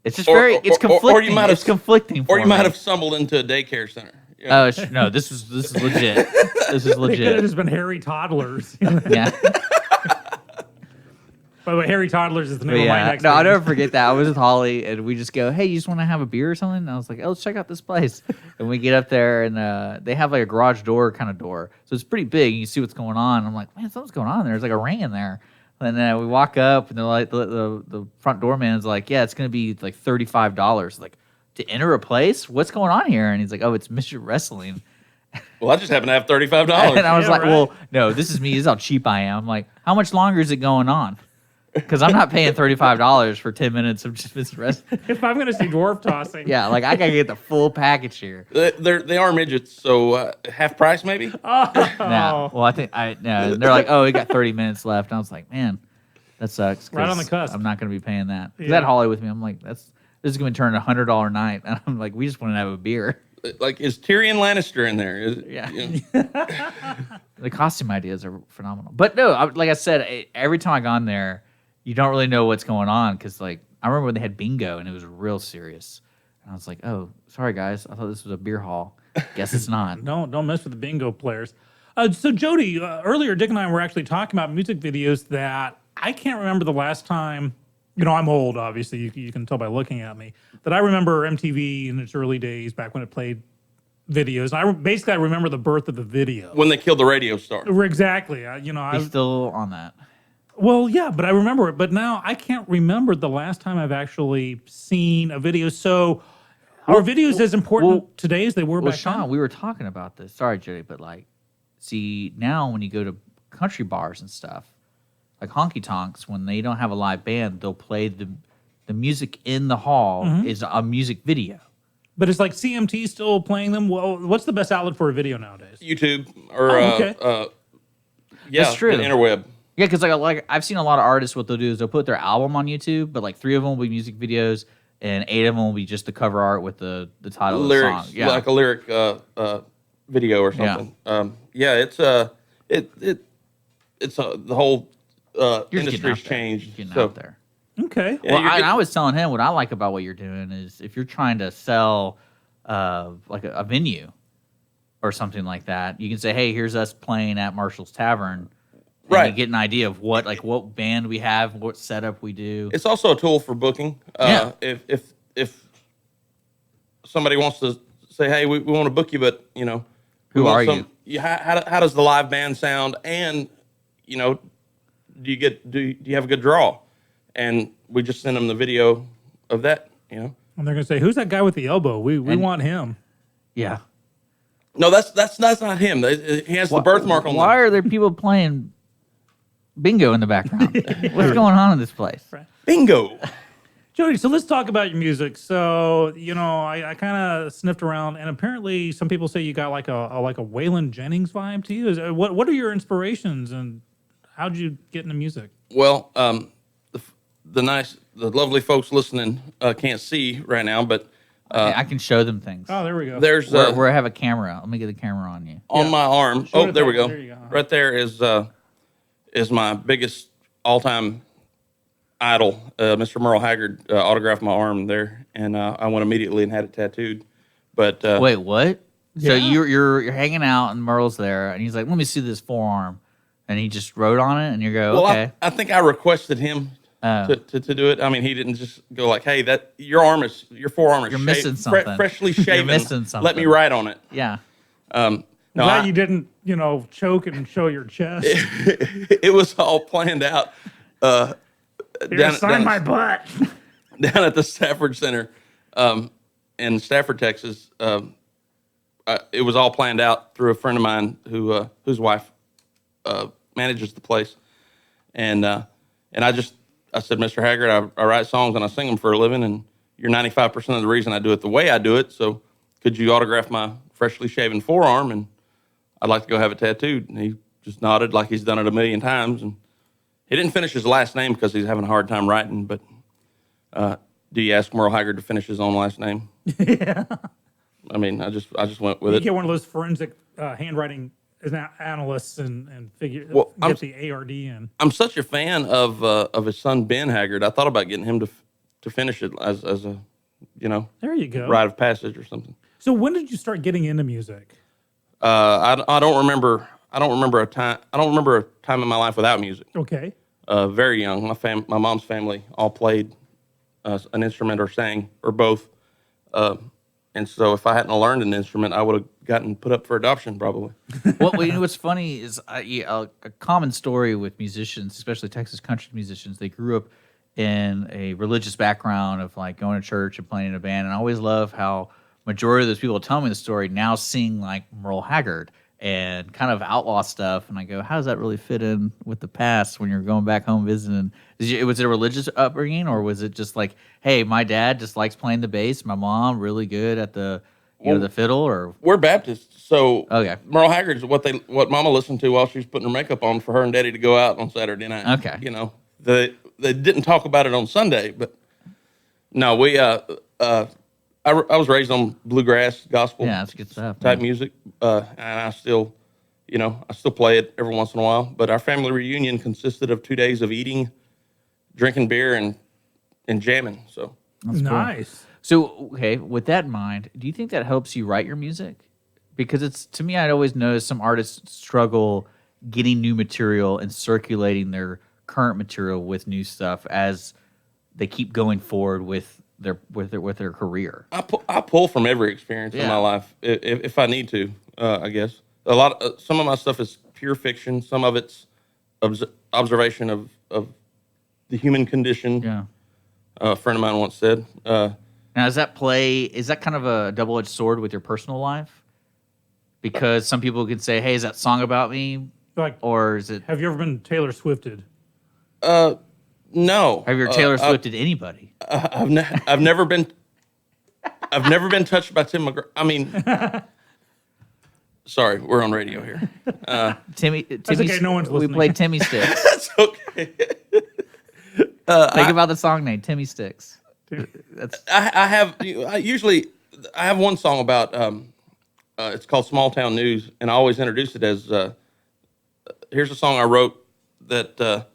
it's just Or- it's or conflicting. you might have it's conflicting. Or for you might me. have stumbled into a daycare center. Yeah. No, this is legit. This is They could have legit. just been Harry Toddlers. Yeah. By the way, Harry Toddlers is the But name of my yeah, next no, I'll band. never forget that. I was with Holly, and we just go, "Hey, you just want to have a beer or something?" And I was like, "Oh, let's check out this place." And we get up there, and they have like a garage door kind of door, so it's pretty big. You see what's going on. I'm like, "Man, something's going on there. There's like a ring in there." And then we walk up, and they're like, the front doorman's like, "Yeah, it's gonna be like $35, like to enter a place. What's going on here?" And he's like, "Oh, it's midget wrestling." Well, I just happen to have $35. And I was Yeah, like, right. "Well, no, this is me. This is how cheap I am." I'm like, "How much longer is it going on?" Because I'm not paying $35 for 10 minutes of just this rest. If I'm going to see dwarf tossing. Yeah, like I gotta get the full package here. They are midgets, so half price maybe. Oh. No, well, I think no. They're like, "Oh, we got 30 minutes left." And I was like, "Man, that sucks." 'cause Right on the cusp. I'm not gonna be paying that. Because Yeah. that Holly with me, I'm like, this is gonna turn $100 night, and I'm like, we just want to have a beer. Like, is Tyrion Lannister in there? Yeah. You know? The costume ideas are phenomenal. But no, like I said, every time I gone there, you don't really know what's going on because, like, I remember when they had bingo and it was real serious, and I was like, "Oh, sorry guys, I thought this was a beer hall. Guess it's not." Don't mess with the bingo players. So Jody, earlier Dick and I were actually talking about music videos that I can't remember the last time. I'm old, obviously. You can tell by looking at me that I remember MTV in its early days back when it played videos. I remember the birth of the video. When they killed the radio star. Exactly. He's still on that. Well, yeah, but I remember it. But now I can't remember the last time I've actually seen a video. So are videos as important today as they were Well, back Sean, then? we were talking about this. Sorry, Jody, but like, see, now when you go to country bars and stuff, like honky tonks, when they don't have a live band, they'll play the music in the hall Mhm. is a music video. But it's like CMT still playing them. Well, what's the best outlet for a video nowadays? YouTube or okay. yeah, That's true. the interweb. Yeah, because like I've seen a lot of artists. What they'll do is they'll put their album on YouTube, but like 3 of them will be music videos, and 8 of them will be just the cover art with the title Lyrics, of the song. Yeah, like a lyric video or something. It's the whole industry's changed. Getting So out there. Okay. Yeah, Well, you're getting- I was telling him what I like about what you're doing is if you're trying to sell like a venue or something like that, you can say, "Hey, here's us playing at Marshall's Tavern." And Right. You get an idea of what band we have, what setup we do. It's also a tool for booking. If somebody wants to say, "Hey, we want to book you," but we Who want are you? How does the live band sound? And do you have a good draw? And we just send them the video of that. And they're gonna say, "Who's that guy with the elbow? We want him." Yeah. No, that's not him. He has the birthmark on. Why are there people playing bingo in the background? What's going on in this place? Bingo. Jody, so let's talk about your music. So, I kind of sniffed around, and apparently some people say you got like a Waylon Jennings vibe to you. What are your inspirations, and how'd you get into music? Well, the lovely folks listening can't see right now, but I can show them things. Oh, there we go. There's where I have a camera. Let me get the camera on you. on my arm. Show Oh, it there we there. go. There you go. Right there is my biggest all-time idol, Mr. Merle Haggard, autographed my arm there, and I went immediately and had it tattooed. But Wait, what? So Yeah. you're hanging out, and Merle's there, and he's like, "Let me see this forearm," and he just wrote on it, and you go, well, "Okay." I think I requested him to do it. I mean, he didn't just go like, "Hey, your forearm is You're missing something. freshly shaven. You're missing something. Let me write on it." Yeah. No, Glad you didn't, choke and show your chest. it was all planned out. Sign my butt. Down at the Stafford Center in Stafford, Texas. It was all planned out through a friend of mine whose wife manages the place, and I said, "Mr. Haggard, I write songs and I sing them for a living, and you're 95% of the reason I do it the way I do it. So could you autograph my freshly shaven forearm? And I'd like to go have it tattooed." And he just nodded like he's done it a million times, and he didn't finish his last name because he's having a hard time writing. But do you ask Merle Haggard to finish his own last name? Yeah. I mean, I just went with You it. get one of those forensic handwriting analysts and get the ARD in. I'm such a fan of his son Ben Haggard. I thought about getting him to finish it as a There you go. rite of passage or something. So when did you start getting into music? I don't remember. I don't remember a time. I don't remember a time in my life without music. Okay. Very young. My mom's family all played an instrument or sang or both. And so if I hadn't learned an instrument, I would have gotten put up for adoption probably. What's funny is a common story with musicians, especially Texas country musicians. They grew up in a religious background of like going to church and playing in a band. And I always love how majority of those people tell me the story now sing like Merle Haggard and kind of outlaw stuff. And I go, how does that really fit in with the past when you're going back home visiting? Was it a religious upbringing, or was it just like, hey, my dad just likes playing the bass, my mom really good at the the fiddle? Or we're Baptists, so okay. Merle Haggard's what Mama listened to while she was putting her makeup on for her and Daddy to go out on Saturday night. Okay, they didn't talk about it on Sunday, but no, we I was raised on bluegrass, gospel, that's good stuff, type man. music, and I still, I still play it every once in a while. But our family reunion consisted of 2 days of eating, drinking beer, and jamming. So That's nice. Cool. So, okay, with that in mind, do you think that helps you write your music? Because to me, I'd always noticed some artists struggle getting new material and circulating their current material with new stuff as they keep going forward with their career. I pull from every experience in my life if I need to. I guess some of my stuff is pure fiction. Some of it's observation of the human condition. Yeah. A friend of mine once said. Now, is that kind of a double-edged sword with your personal life? Because some people could say, "Hey, is that song about me?" Or is it? Have you ever been Taylor Swifted? No. Have you ever Taylor Swifted anybody? I've never been. I've never been touched by Tim McGraw. I mean, sorry, we're on radio here. Timmy, okay, no one's we listening. played Timmy Sticks. That's okay. Think about the song name, Timmy Sticks. I have one song about It's called Small Town News, and I always introduce it as here's a song I wrote that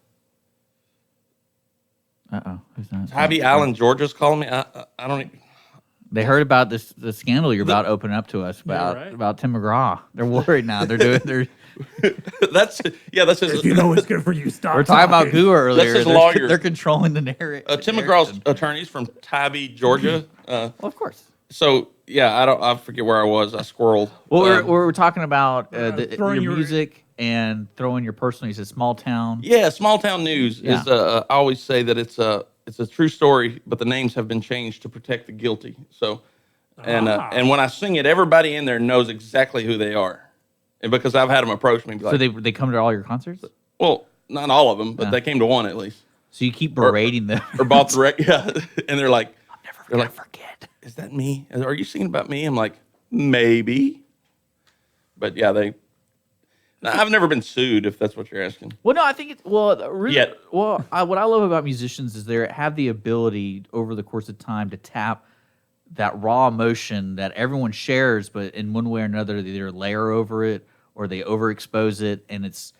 who's that? Tybee Island, Georgia's calling me. I don't even. They heard about the scandal you're about to open up to us about Tim McGraw. They're worried now. They're doing that's his, If you know it's good for you, stop. We're talking about Goo earlier. That's his they're, lawyer. They're controlling the narrative. Tim McGraw's attorney's from Tybee, Georgia. Well, of course. So yeah, I forget where I was. I squirreled. Well, we're talking about throwing your music and throwing your personal. You said small town. Yeah, Small Town News is. I always say that it's a true story, but the names have been changed to protect the guilty. So, and when I sing it, everybody in there knows exactly who they are, and because I've had them approach me. So they come to all your concerts? Well, not all of them, but they came to one at least. So you keep berating them, or bought the record, yeah, and they're like, forget. Is that me? Are you singing about me? I'm like, maybe, but yeah, No, I've never been sued, if that's what you're asking. Well, no, I think it's really. Yet. Well, what I love about musicians is they have the ability over the course of time to tap that raw emotion that everyone shares, but in one way or another, they either layer over it or they overexpose it, and it's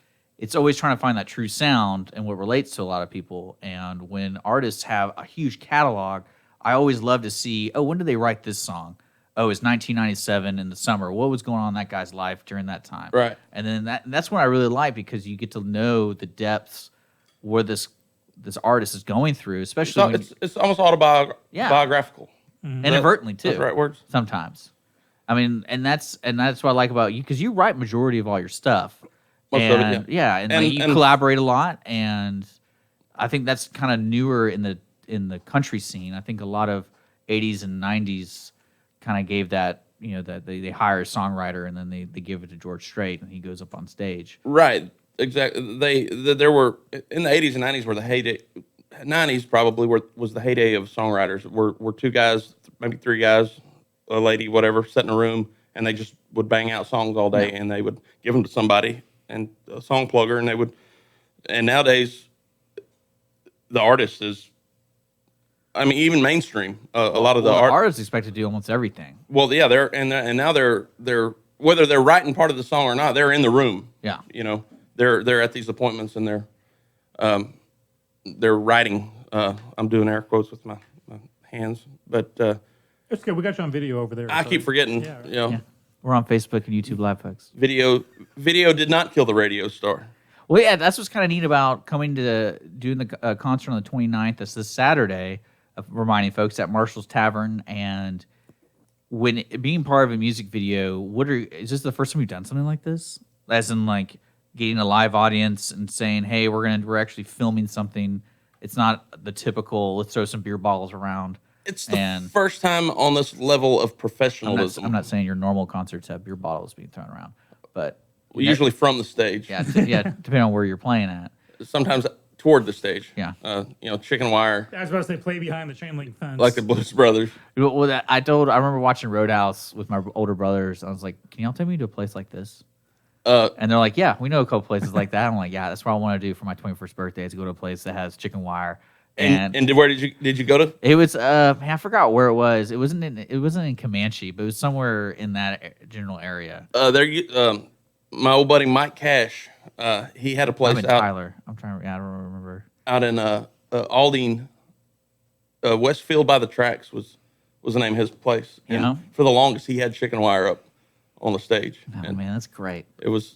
always trying to find that true sound and what relates to a lot of people. And when artists have a huge catalog, I always love to see, when did they write this song? Oh, it's 1997 in the summer. What was going on in that guy's life during that time? Right. And then that's what I really like, because you get to know the depths where this artist is going through, especially it's almost autobiographical. Mm-hmm. Inadvertently too. That's the right words. Sometimes. I mean, and that's what I like about you, because you write majority of all your stuff. Most of it, yeah. And like, you collaborate a lot, and I think that's kind of newer in the country scene. I think a lot of 80s and 90s kind of gave that, that they hire a songwriter and then they give it to George Strait and he goes up on stage. Right, exactly. There were, in the 80s and 90s were the heyday, 90s probably was the heyday of songwriters. Were two guys, maybe three guys, a lady, whatever, sat in a room, and they just would bang out songs all day, and they would give them to somebody and a song plugger, and nowadays the artist is, I mean, even mainstream. A lot of the artists expect to do almost everything. Well, yeah, now they're whether they're writing part of the song or not, they're in the room. Yeah, they're at these appointments and they're writing. I'm doing air quotes with my hands, but it's good. We got you on video over there. I keep forgetting. Yeah, right. Yeah. We're on Facebook and YouTube Live, folks. Video did not kill the radio star. Well, yeah, that's what's kind of neat about coming to doing the concert on the 29th. That's this Saturday. Of reminding folks at Marshall's Tavern, and when being part of a music video, is this the first time you've done something like this? As in, like, getting a live audience and saying, "Hey, we're actually filming something." It's not the typical "let's throw some beer bottles around." It's the first time on this level of professionalism. I'm not saying your normal concerts have beer bottles being thrown around, but usually from the stage. Yeah, depending on where you're playing at. Sometimes toward the stage. Yeah. Chicken wire. I was about to say, play behind the chain link fence. Like the Blues Brothers. Well, I remember watching Roadhouse with my older brothers. I was like, "Can y'all take me to a place like this?" And they're like, "Yeah, we know a couple places like that." I'm like, "Yeah, that's what I want to do for my 21st birthday, is go to a place that has chicken wire." And where did you go to? It was I forgot where it was. It wasn't in Comanche, but it was somewhere in that general area. My old buddy Mike Cash, he had a place out in Tyler. I don't remember. Out in Aldine, Westfield by the Tracks was the name of his place. And for the longest, he had chicken wire up on the stage. Oh, man, that's great. It was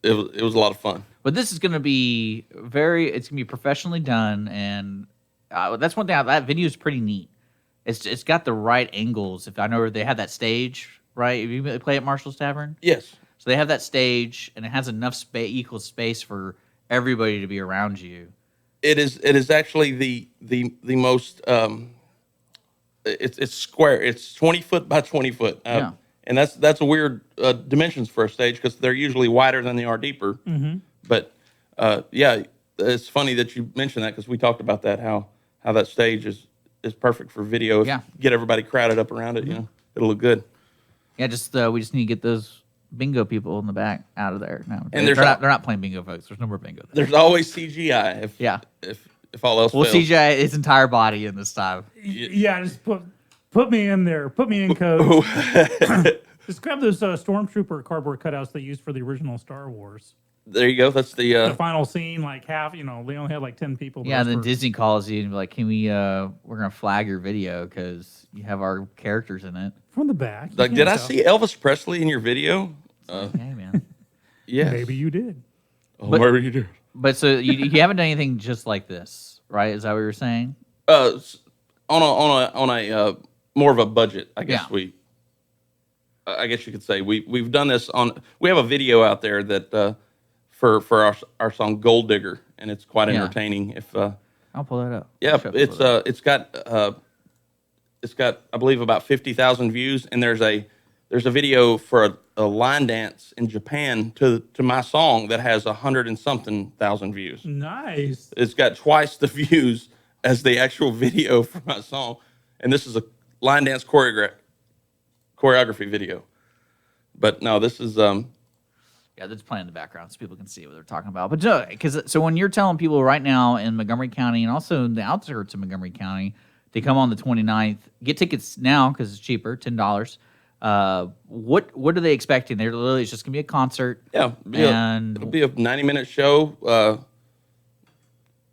a lot of fun. But this is going to be it's going to be professionally done, and that's one thing. That video is pretty neat. It's got the right angles. If I know they have that stage, right? If you play at Marshall's Tavern, yes. So they have that stage, and it has enough equal space for everybody to be around you. It is actually the most. It's square. It's 20 foot by 20 foot. Yeah. And that's a weird dimensions for a stage, because they're usually wider than they are deeper. Mm-hmm. But yeah, it's funny that you mentioned that, because we talked about that, how that stage is perfect for video. Yeah. Get everybody crowded up around it. It'll look good. Yeah, we just need to get those bingo people in the back out of there. No, And they're not playing bingo, folks. There's no more bingo there. There's always CGI. If all else fails. CGI his entire body in this time. Yeah, just put me in there. Put me in code. Just grab those stormtrooper cardboard cutouts they used for the original Star Wars. There you go. That's The final scene, like half, they only had like 10 people. Yeah, and then Disney calls you and be like, "Can we? We're gonna flag your video because you have our characters in it." From the back. Like, did I see Elvis Presley in your video? Hey, man. Yeah. Maybe you did. Oh, maybe you did. But so you haven't done anything just like this, right? Is that what you're saying? On a more of a budget, I guess Yeah. I guess you could say we've done this on. We have a video out there that for our song Gold Digger, and it's quite Yeah. entertaining. If I'll pull that up. yeah, Should pull it's got I believe about 50,000 views, and there's a video for a line dance in Japan to my song that has 100 and something thousand views. Nice. It's got twice the views as the actual video for my song, and this is a line dance choreography video. But no, this is Yeah, that's playing in the background so people can see what they're talking about. But so when you're telling people right now in Montgomery County and also in the outskirts of Montgomery County, they come on the 29th, get tickets now because it's cheaper, $10. What are they expecting? They're literally it's just gonna be a concert. Yeah, it'll be a 90-minute show,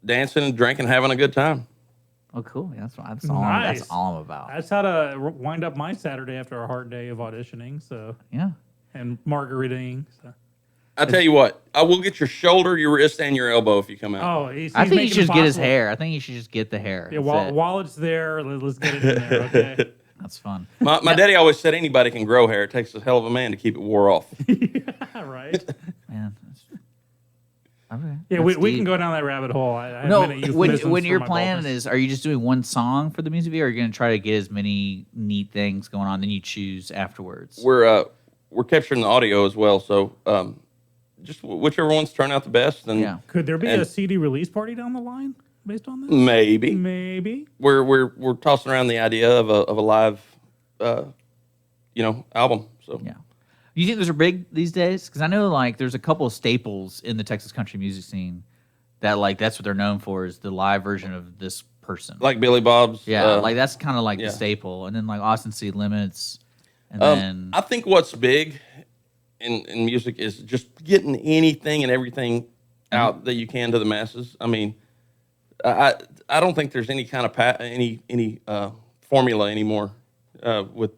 dancing and drinking, having a good time. Oh, cool. Yeah, that's all. Nice. That's all I'm about. That's how to wind up my Saturday after a hard day of auditioning. So yeah, and margaritaing. So. I tell you what, I will get your shoulder, your wrist, and your elbow if you come out. Oh, I think you should just get his hair. I think you should just get the hair. Yeah, That's it. while it's there, let's get it in there. Okay. That's fun. My daddy always said anybody can grow hair. It takes a hell of a man to keep it wore off. Right. Man. Okay. Yeah, That's we deep. can go down that rabbit hole. I have No, many euphemisms when for your my plan baldness. is, are you just doing one song for the music video, or are you going to try to get as many neat things going on, then you choose afterwards? We're capturing the audio as well, so just whichever ones turn out the best. And yeah. Could there be a CD release party down the line based on this? Maybe. Maybe. We're tossing around the idea of a live, album. So yeah. You think those are big these days? Because I know like there's a couple of staples in the Texas country music scene that like that's what they're known for is the live version of this person. Like Billy Bob's. Yeah, like that's kind of like yeah. the staple, and then like Austin City Limits, and then I think what's big in music is just getting anything and everything out that you can to the masses. I mean, I don't think there's any kind of any formula anymore with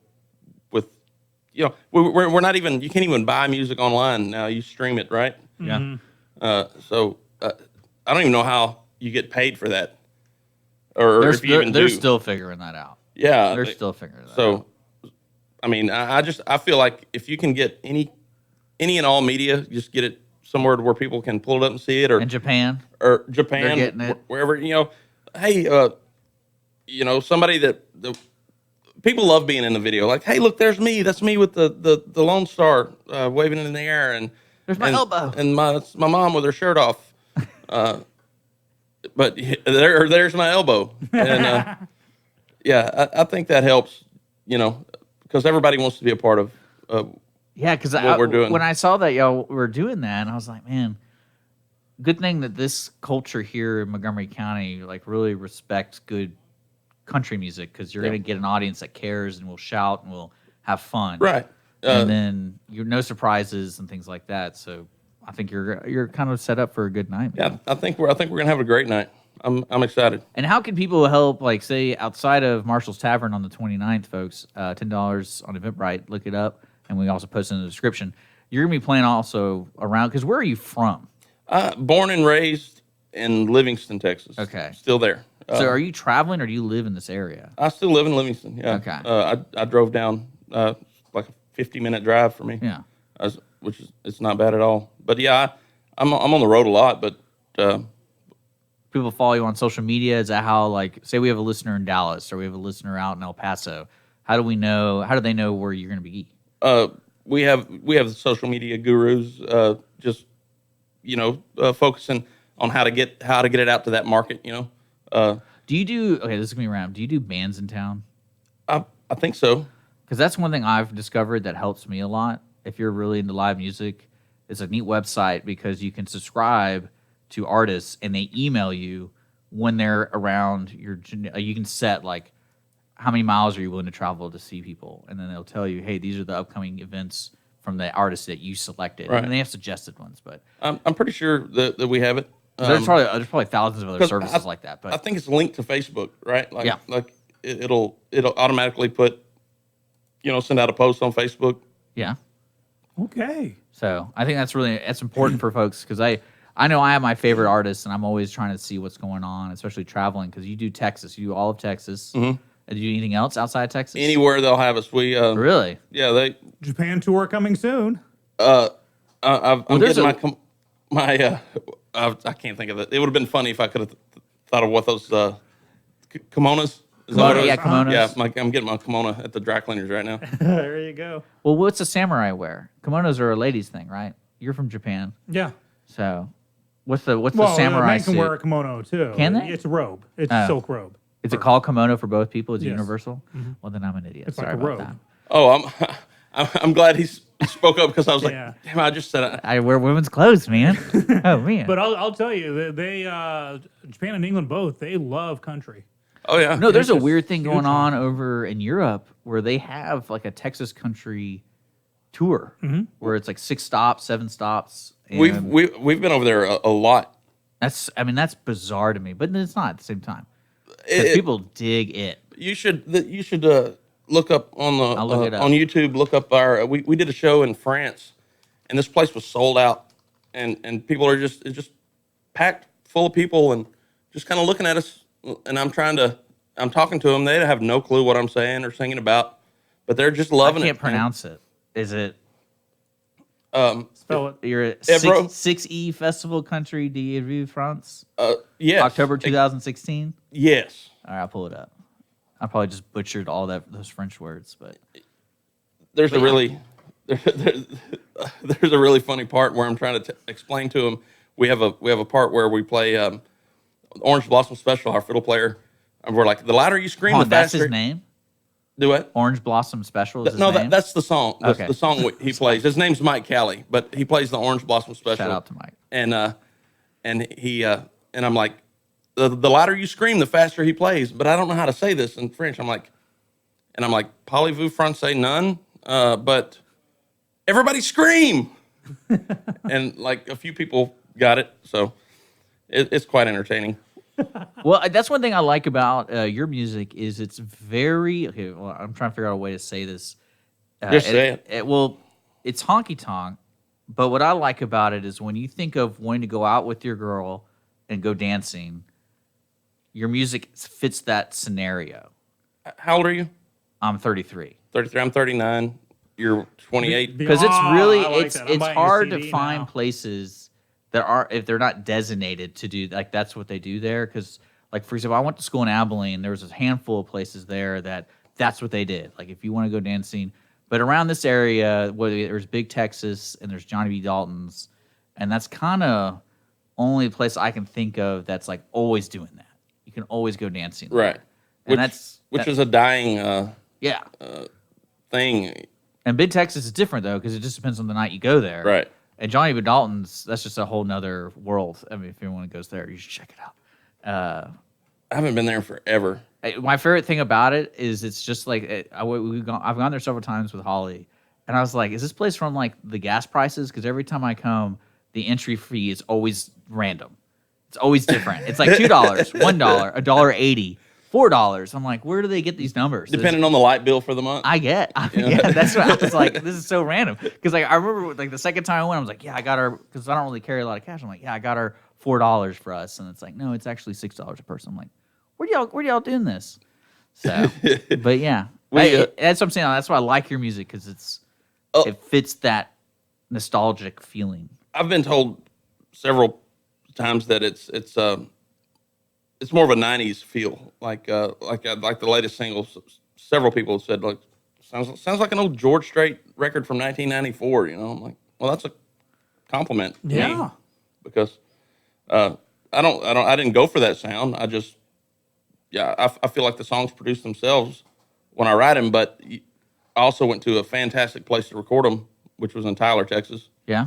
we're not even, you can't even buy music online now. You stream it, right? Yeah. So I don't even know how you get paid for that, or if you even they're do. still figuring that out. Yeah, they're still figuring that out. So, I mean, I feel like if you can get any and all media, just get it somewhere to where people can pull it up and see it, or in Japan, they're getting it. wherever Hey, somebody that people love being in the video. Like, hey, look, there's me. That's me with the Lone Star waving in the air, and there's my elbow, and my mom with her shirt off. But there's my elbow, and yeah, I think that helps. Because everybody wants to be a part of. Yeah, because what we're doing. When I saw that y'all were doing that, and I was like, man, good thing that this culture here in Montgomery County like really respects good country music, because you're Yeah. going to get an audience that cares and will shout and will have fun, Right? And then you're no surprises and things like that. So I think you're kind of set up for a good night. Man. Yeah, I think we're gonna have a great night. I'm excited. And how can people help, like, say, outside of Marshall's Tavern on the 29th, folks, $10 on Eventbrite, look it up, and we also post it in the description. You're going to be playing also around, because where are you from? Born and raised in Livingston, Texas. Okay. Still there. So are you traveling, or do you live in this area? I still live in Livingston, yeah. Okay. I drove down, like a 50-minute drive for me. Yeah. It's not bad at all. But yeah, I'm on the road a lot, but... people follow you on social media? Is that how, like, say we have a listener in Dallas or we have a listener out in El Paso? How do they know where you're going to be? We have the social media gurus, just focusing on how to get it out to that market. Do you do? Okay, this is gonna be random. Do you do bands in town? I think so. Because that's one thing I've discovered that helps me a lot. If you're really into live music, it's a neat website because you can subscribe to artists and they email you when they're around. You can set like how many miles are you willing to travel to see people? And then they'll tell you, hey, these are the upcoming events from the artists that you selected. Right. And they have suggested ones, but I'm pretty sure that we have it. there's probably thousands of other 'cause services like that. But I think it's linked to Facebook, right? Like, Yeah. Like it'll automatically put, send out a post on Facebook. yeah. Okay. So I think that's important for folks because I know I have my favorite artists and I'm always trying to see what's going on, especially traveling because you do Texas, you do all of Texas. Mhm. Do you do anything else outside of Texas? Anywhere they'll have us. We Really? Yeah, they. Japan tour coming soon. I'm there's getting I can't think of it. It would have been funny if I could have thought of what those kimonos. Is that what it is? Yeah, kimonos. Yeah, I'm getting my kimono at the dry cleaners right now. There you go. Well, what's a samurai wear? Kimonos are a ladies' thing, right? You're from Japan, Yeah. so what's the Well, samurai men can suit? wear a kimono too. Can they? It's a robe. It's Oh. a silk robe. Is it called kimono for both people? Is it Yes. universal? Mhm. Well, then I'm an idiot. It's like Sorry a about robe. that. Oh, I'm glad he spoke up because I was like, Yeah. damn, I just said it. I wear women's clothes, man. Oh man. But I'll tell you, they Japan and England both, they love country. Oh yeah. No, there's It's a just weird thing huge going on on over in Europe where they have like a Texas country tour where it's like 6 stops, 7 stops. And We've been over there a lot. that's bizarre to me, but it's not at the same time. 'Cause people dig it. You should look up on the I'll look it up. on YouTube. Look up our we did a show in France, and this place was sold out, and people are it's just packed full of people and just kind of looking at us. And I'm talking to them. They have no clue what I'm saying or singing about, but they're just loving it. I can't pronounce it. Is it? Spell it. You're at Ebro. 6E Festival Country de France. Yes. October 2016. Yes. All right, I'll pull it up. I probably just butchered all those French words, but There's a really there's a really funny part where I'm trying to explain to them. We have a part where we play Orange Blossom Special. Our fiddle player, and we're like, the louder you scream, Hold the on, that's faster. his name. Do what? Orange Blossom Special. Is his No, name? that's the song. Okay. The song he plays. His name's Mike Callie, but he plays the Orange Blossom Special. Shout out to Mike. And he and I'm like, the louder you scream, the faster he plays. But I don't know how to say this in French. I'm like, parlez-vous français? None. But everybody scream. And like a few people got it, so it's quite entertaining. Well, that's one thing I like about your music is it's very okay. Well, I'm trying to figure out a way to say this. Just say it. Well, it's honky tonk, but what I like about it is when you think of wanting to go out with your girl and go dancing, your music fits that scenario. How old are you? I'm 33. 33. I'm 39. You're 28. Because it's really I like it's that. I'm it's buying a hard to CD find now. places that are if they're not designated to do like that's what they do there. Because like for example, I went to school in Abilene. There was a handful of places there that's what they did. Like if you want to go dancing, but around this area, there's Big Texas and there's Johnny B. Dalton's, and that's kind of only place I can think of that's like always doing that. You can always go dancing, there. Right. And Which is a dying thing. And Big Texas is different though because it just depends on the night you go there, Right. And Johnny B. Dalton's, that's just a whole nother world. I mean, if anyone goes there, you should check it out. I haven't been there in forever. My favorite thing about it is it's just like I've gone there several times with Holly, and I was like, "Is this place from like the gas prices?" Because every time I come, the entry fee is always random. It's always different. It's like $2, $1, $1.80, $4. I'm like, where do they get these numbers? Depending on the light bill for the month. Yeah, that's what I was like. This is so random because like I remember like the second time I went, I was like, yeah, I got her because I don't really carry a lot of cash. I'm like, yeah, I got her $4 for us, and it's like, no, it's actually $6 a person. I'm like, where do y'all doing this? So, but yeah, that's what I'm saying. That's why I like your music because it fits that nostalgic feeling. I've been told several times that it's more of a '90s feel, like the latest singles. Several people have said like sounds like an old George Strait record from 1994. You know, I'm like, well, that's a compliment to me because I didn't go for that sound. I feel like the songs produce themselves when I write them, but I also went to a fantastic place to record them, which was in Tyler, Texas. Yeah.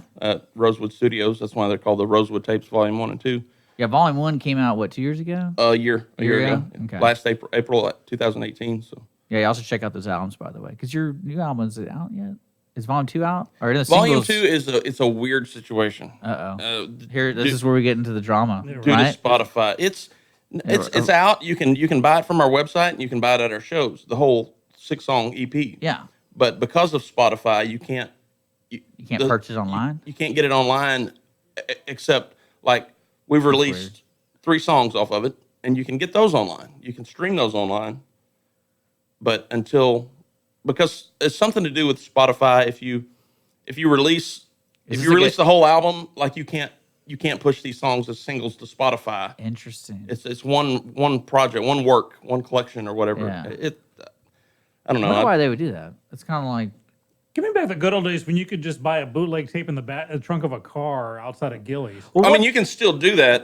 Rosewood Studios. That's why they're called the Rosewood Tapes Volume 1 and 2. Yeah, Volume 1 came out, what, 2 years ago? A year ago. Okay. Last April 2018. So Yeah, you also check out those albums, by the way, because your new album, is it out yet? Is Volume 2 out? Or are the Volume singles? 2 it's a weird situation. This is where we get into the drama, Due right? to Spotify. It's out. You can buy it from our website and you can buy it at our shows. The whole 6-song EP. Yeah. But because of Spotify, you can't purchase it online? You can't get it online except like we've released 3 songs off of it and you can get those online. You can stream those online. But because it's something to do with Spotify, if you release the whole album, like you can't push these songs as singles to Spotify. Interesting. It's one project, one work, one collection or whatever. Yeah. I don't know. I wonder why they would do that. It's kind of like, Give me back the good old days when you could just buy a bootleg tape in the trunk of a car outside of Gillies. I mean, you can still do that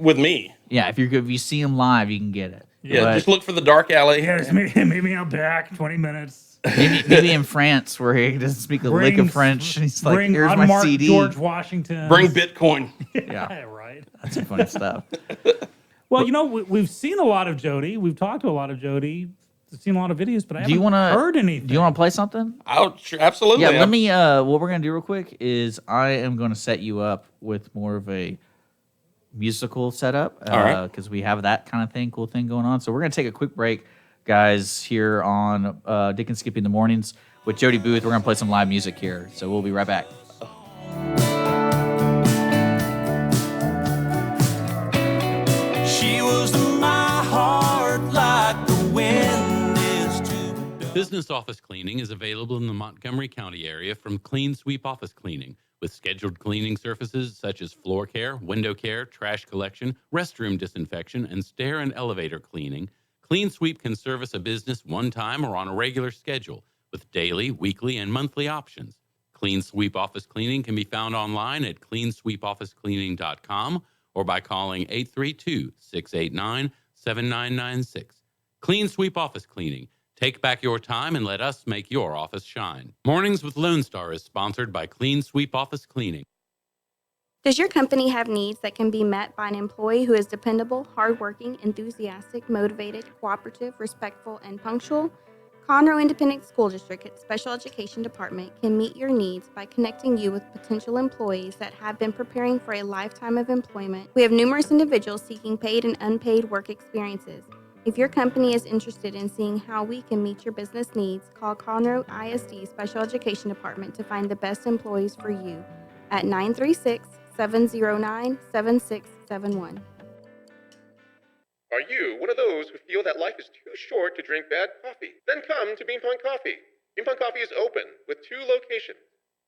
with me. yeah, if you see them live, you can get it. Yeah, But just look for the dark alley. Yeah, just meet me out back, 20 minutes. maybe in France where he doesn't speak a lick of French, and he's like, bring "Here's my unmarked CD." George Washington. Bring Bitcoin. Yeah, right. That's some funny stuff. Well, we've seen a lot of Jody. We've talked to a lot of Jody. We've seen a lot of videos, but I Do you haven't want to heard anything. Do you want to play something? Oh, sure, absolutely. Yeah, let me. What we're gonna do real quick is I am going to set you up with more of a musical setup, All right. because we have that kind of cool thing going on. So we're gonna take a quick break, guys, here on Dick and Skippy in the mornings with Jody Booth. We're gonna play some live music here, so we'll be right back. She was to my heart like the wind is to Business office cleaning is available in the Montgomery County area from Clean Sweep Office Cleaning, with scheduled cleaning services such as floor care, window care, trash collection, restroom disinfection, and stair and elevator cleaning. Clean Sweep can service a business one time or on a regular schedule, with daily, weekly, and monthly options. Clean Sweep Office Cleaning can be found online at cleansweepofficecleaning.com or by calling 832-689-7996. Clean Sweep Office Cleaning. Take back your time and let us make your office shine. Mornings with Lone Star is sponsored by Clean Sweep Office Cleaning. Does your company have needs that can be met by an employee who is dependable, hardworking, enthusiastic, motivated, cooperative, respectful, and punctual? Conroe Independent School District Special Education Department can meet your needs by connecting you with potential employees that have been preparing for a lifetime of employment. We have numerous individuals seeking paid and unpaid work experiences. If your company is interested in seeing how we can meet your business needs, call Conroe ISD Special Education Department to find the best employees for you at 936-709-7671. Are you one of those who feel that life is too short to drink bad coffee? Then come to Bean Pong Coffee. Bean Pong Coffee is open with 2 locations.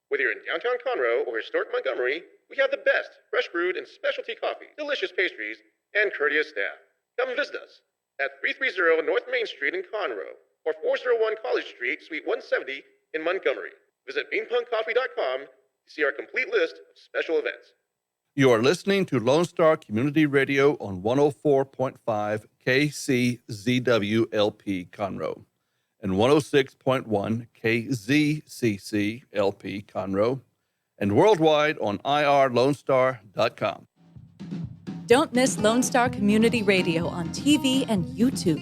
Whether you're in downtown Conroe or historic Montgomery, we have the best fresh brewed and specialty coffee, delicious pastries, and courteous staff. Come visit us at 330 North Main Street in Conroe or 401 College Street, Suite 170 in Montgomery. Visit beanpongcoffee.com to see our complete list of special events. You are listening to Lone Star Community Radio on 104.5 KCZWLP Conroe and 106.1 KZCCLP Conroe and worldwide on irlonestar.com. Don't miss Lone Star Community Radio on TV and YouTube.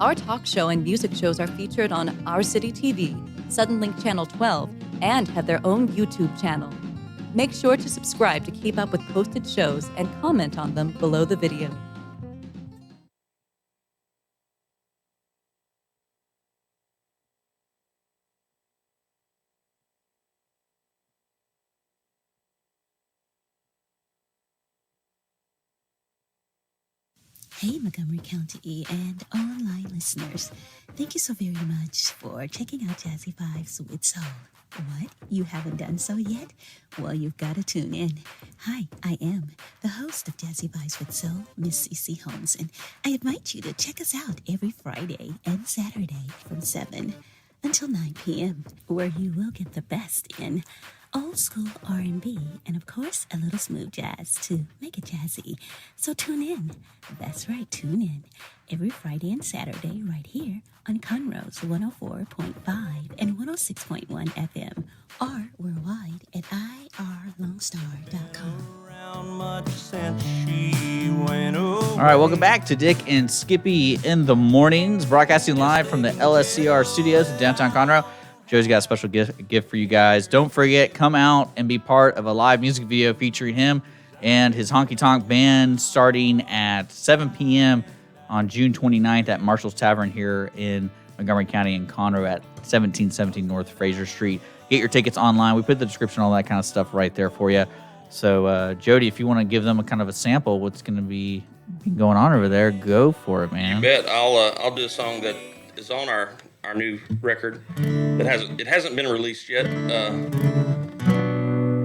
Our talk show and music shows are featured on Our City TV, Suddenlink Channel 12, and have their own YouTube channel. Make sure to subscribe to keep up with posted shows and comment on them below the video. Hey, Montgomery County and online listeners. Thank you so very much for checking out Jazzy Vibes with Soul. What? You haven't done so yet? Well, you've got to tune in. Hi, I am the host of Jazzy Vibes with Soul, Miss CeCe Holmes, and I invite you to check us out every Friday and Saturday from 7 until 9 p.m., where you will get the best in old school R&B, and of course, a little smooth jazz to make it jazzy. So tune in. That's right, tune in every Friday and Saturday right here on Conroe's 104.5 and 106.1 FM, or worldwide at irlonestar.com. around much since she All right, welcome back to Dick and Skippy in the Mornings, broadcasting live from the LSCR studios in downtown Conroe. Joe's got a special gift for you guys. Don't forget, come out and be part of a live music video featuring him and his Honky Tonk Band starting at 7 p.m. on June 29th at Marshall's Tavern here in Montgomery County in Conroe at 1717 North Fraser Street. Get your tickets online. We put the description, all that kind of stuff right there for you. So, Jody, if you want to give them a kind of a sample, what's going to be going on over there, go for it, man. You bet. I'll do a song that is on our new record that hasn't been released yet, and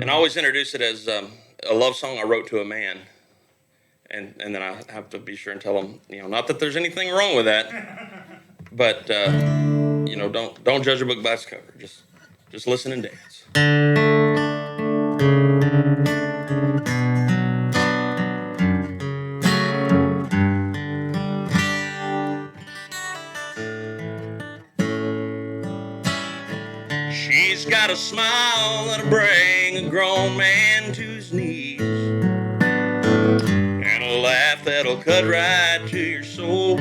I always introduce it as a love song I wrote to a man, and then I have to be sure and tell him, not that there's anything wrong with that, but don't judge a book by its cover. Just listen and dance. She's got a smile that'll bring a grown man to his knees, and a laugh that'll cut right to your soul.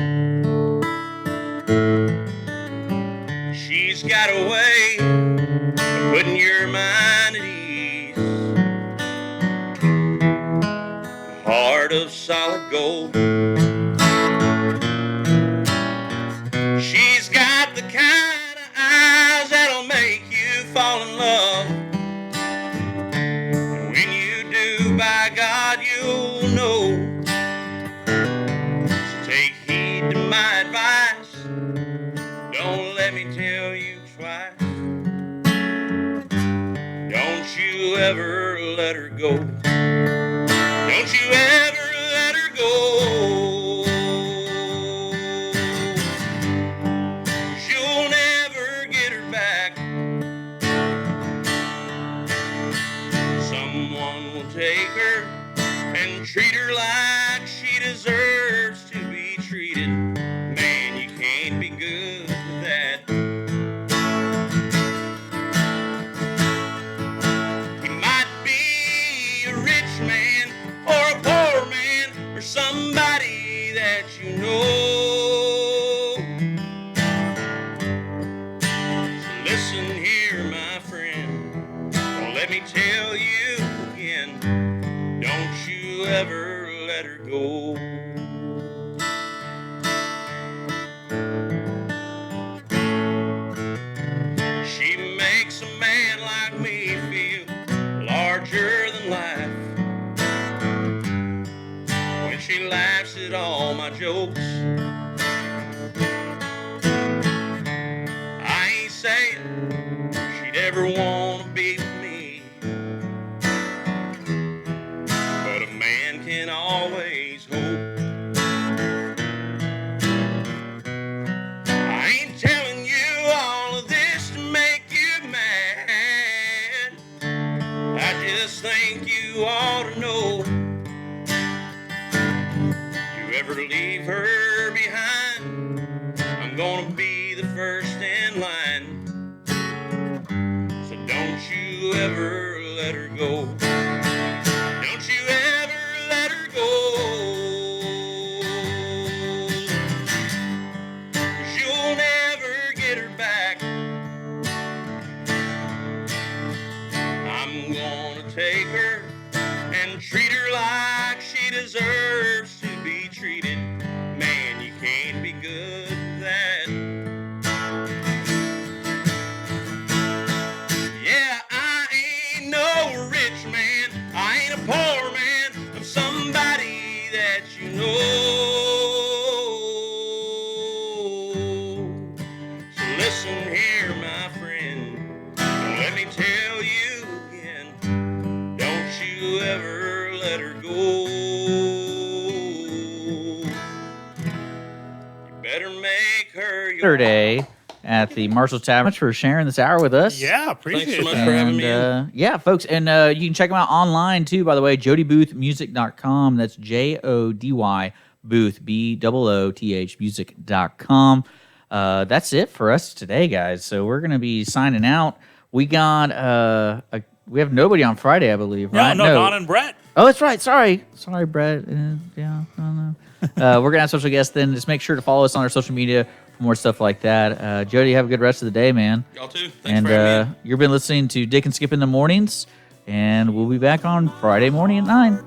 She's got a way of putting your mind at ease, a heart of solid gold. She's got the kind of eyes that'll make you fall in love, and when you do, by God, you'll know. So take heed to my advice, don't let me tell you twice. Don't you ever let her go. Don't you ever let her go. 'Cause you'll never get her back. Someone will take her and treat her like she deserves to be treated. Man, you can't be good with that. You might be a rich man or a poor man or somebody that you know. So listen here, my friend, don't let me tell you again, don't you ever let her go. She makes a man like me feel larger than life when she laughs at all my jokes. I ain't saying she'd ever want to be with me, but a man can always hope. I ain't telling you all of this to make you mad, I just think you ought to know. You ever leave her behind, I'm gonna be the first in line. So don't you ever let her go. Don't you ever let her go. 'Cause you'll never get her back. I'm gonna take her and treat her like she deserves to be treated. Man, you can't be good with that. Yeah, I ain't no rich man, I ain't a poor man, I'm somebody that you know. So listen here, my friend, don't let me tell you again, don't you ever let her go. You better make her your Saturday at the Marshall's Tavern. Much for sharing this hour with us. Yeah, appreciate Thanks so much that. for having me in. Yeah, folks, and you can check them out online too. By the way, jodyboothmusic.com. That's JODY Booth BOOTH music.com. That's it for us today, guys. So we're gonna be signing out. We got we have nobody on Friday, I believe. Right? No, Don and Brett. Oh, that's right. Sorry, Brett. Yeah, I don't know. We're going to have special guests then. Just make sure to follow us on our social media for more stuff like that. Jody, have a good rest of the day, man. Y'all too. Thanks for having me. And you've been listening to Dick and Skip in the Mornings, and we'll be back on Friday morning at 9.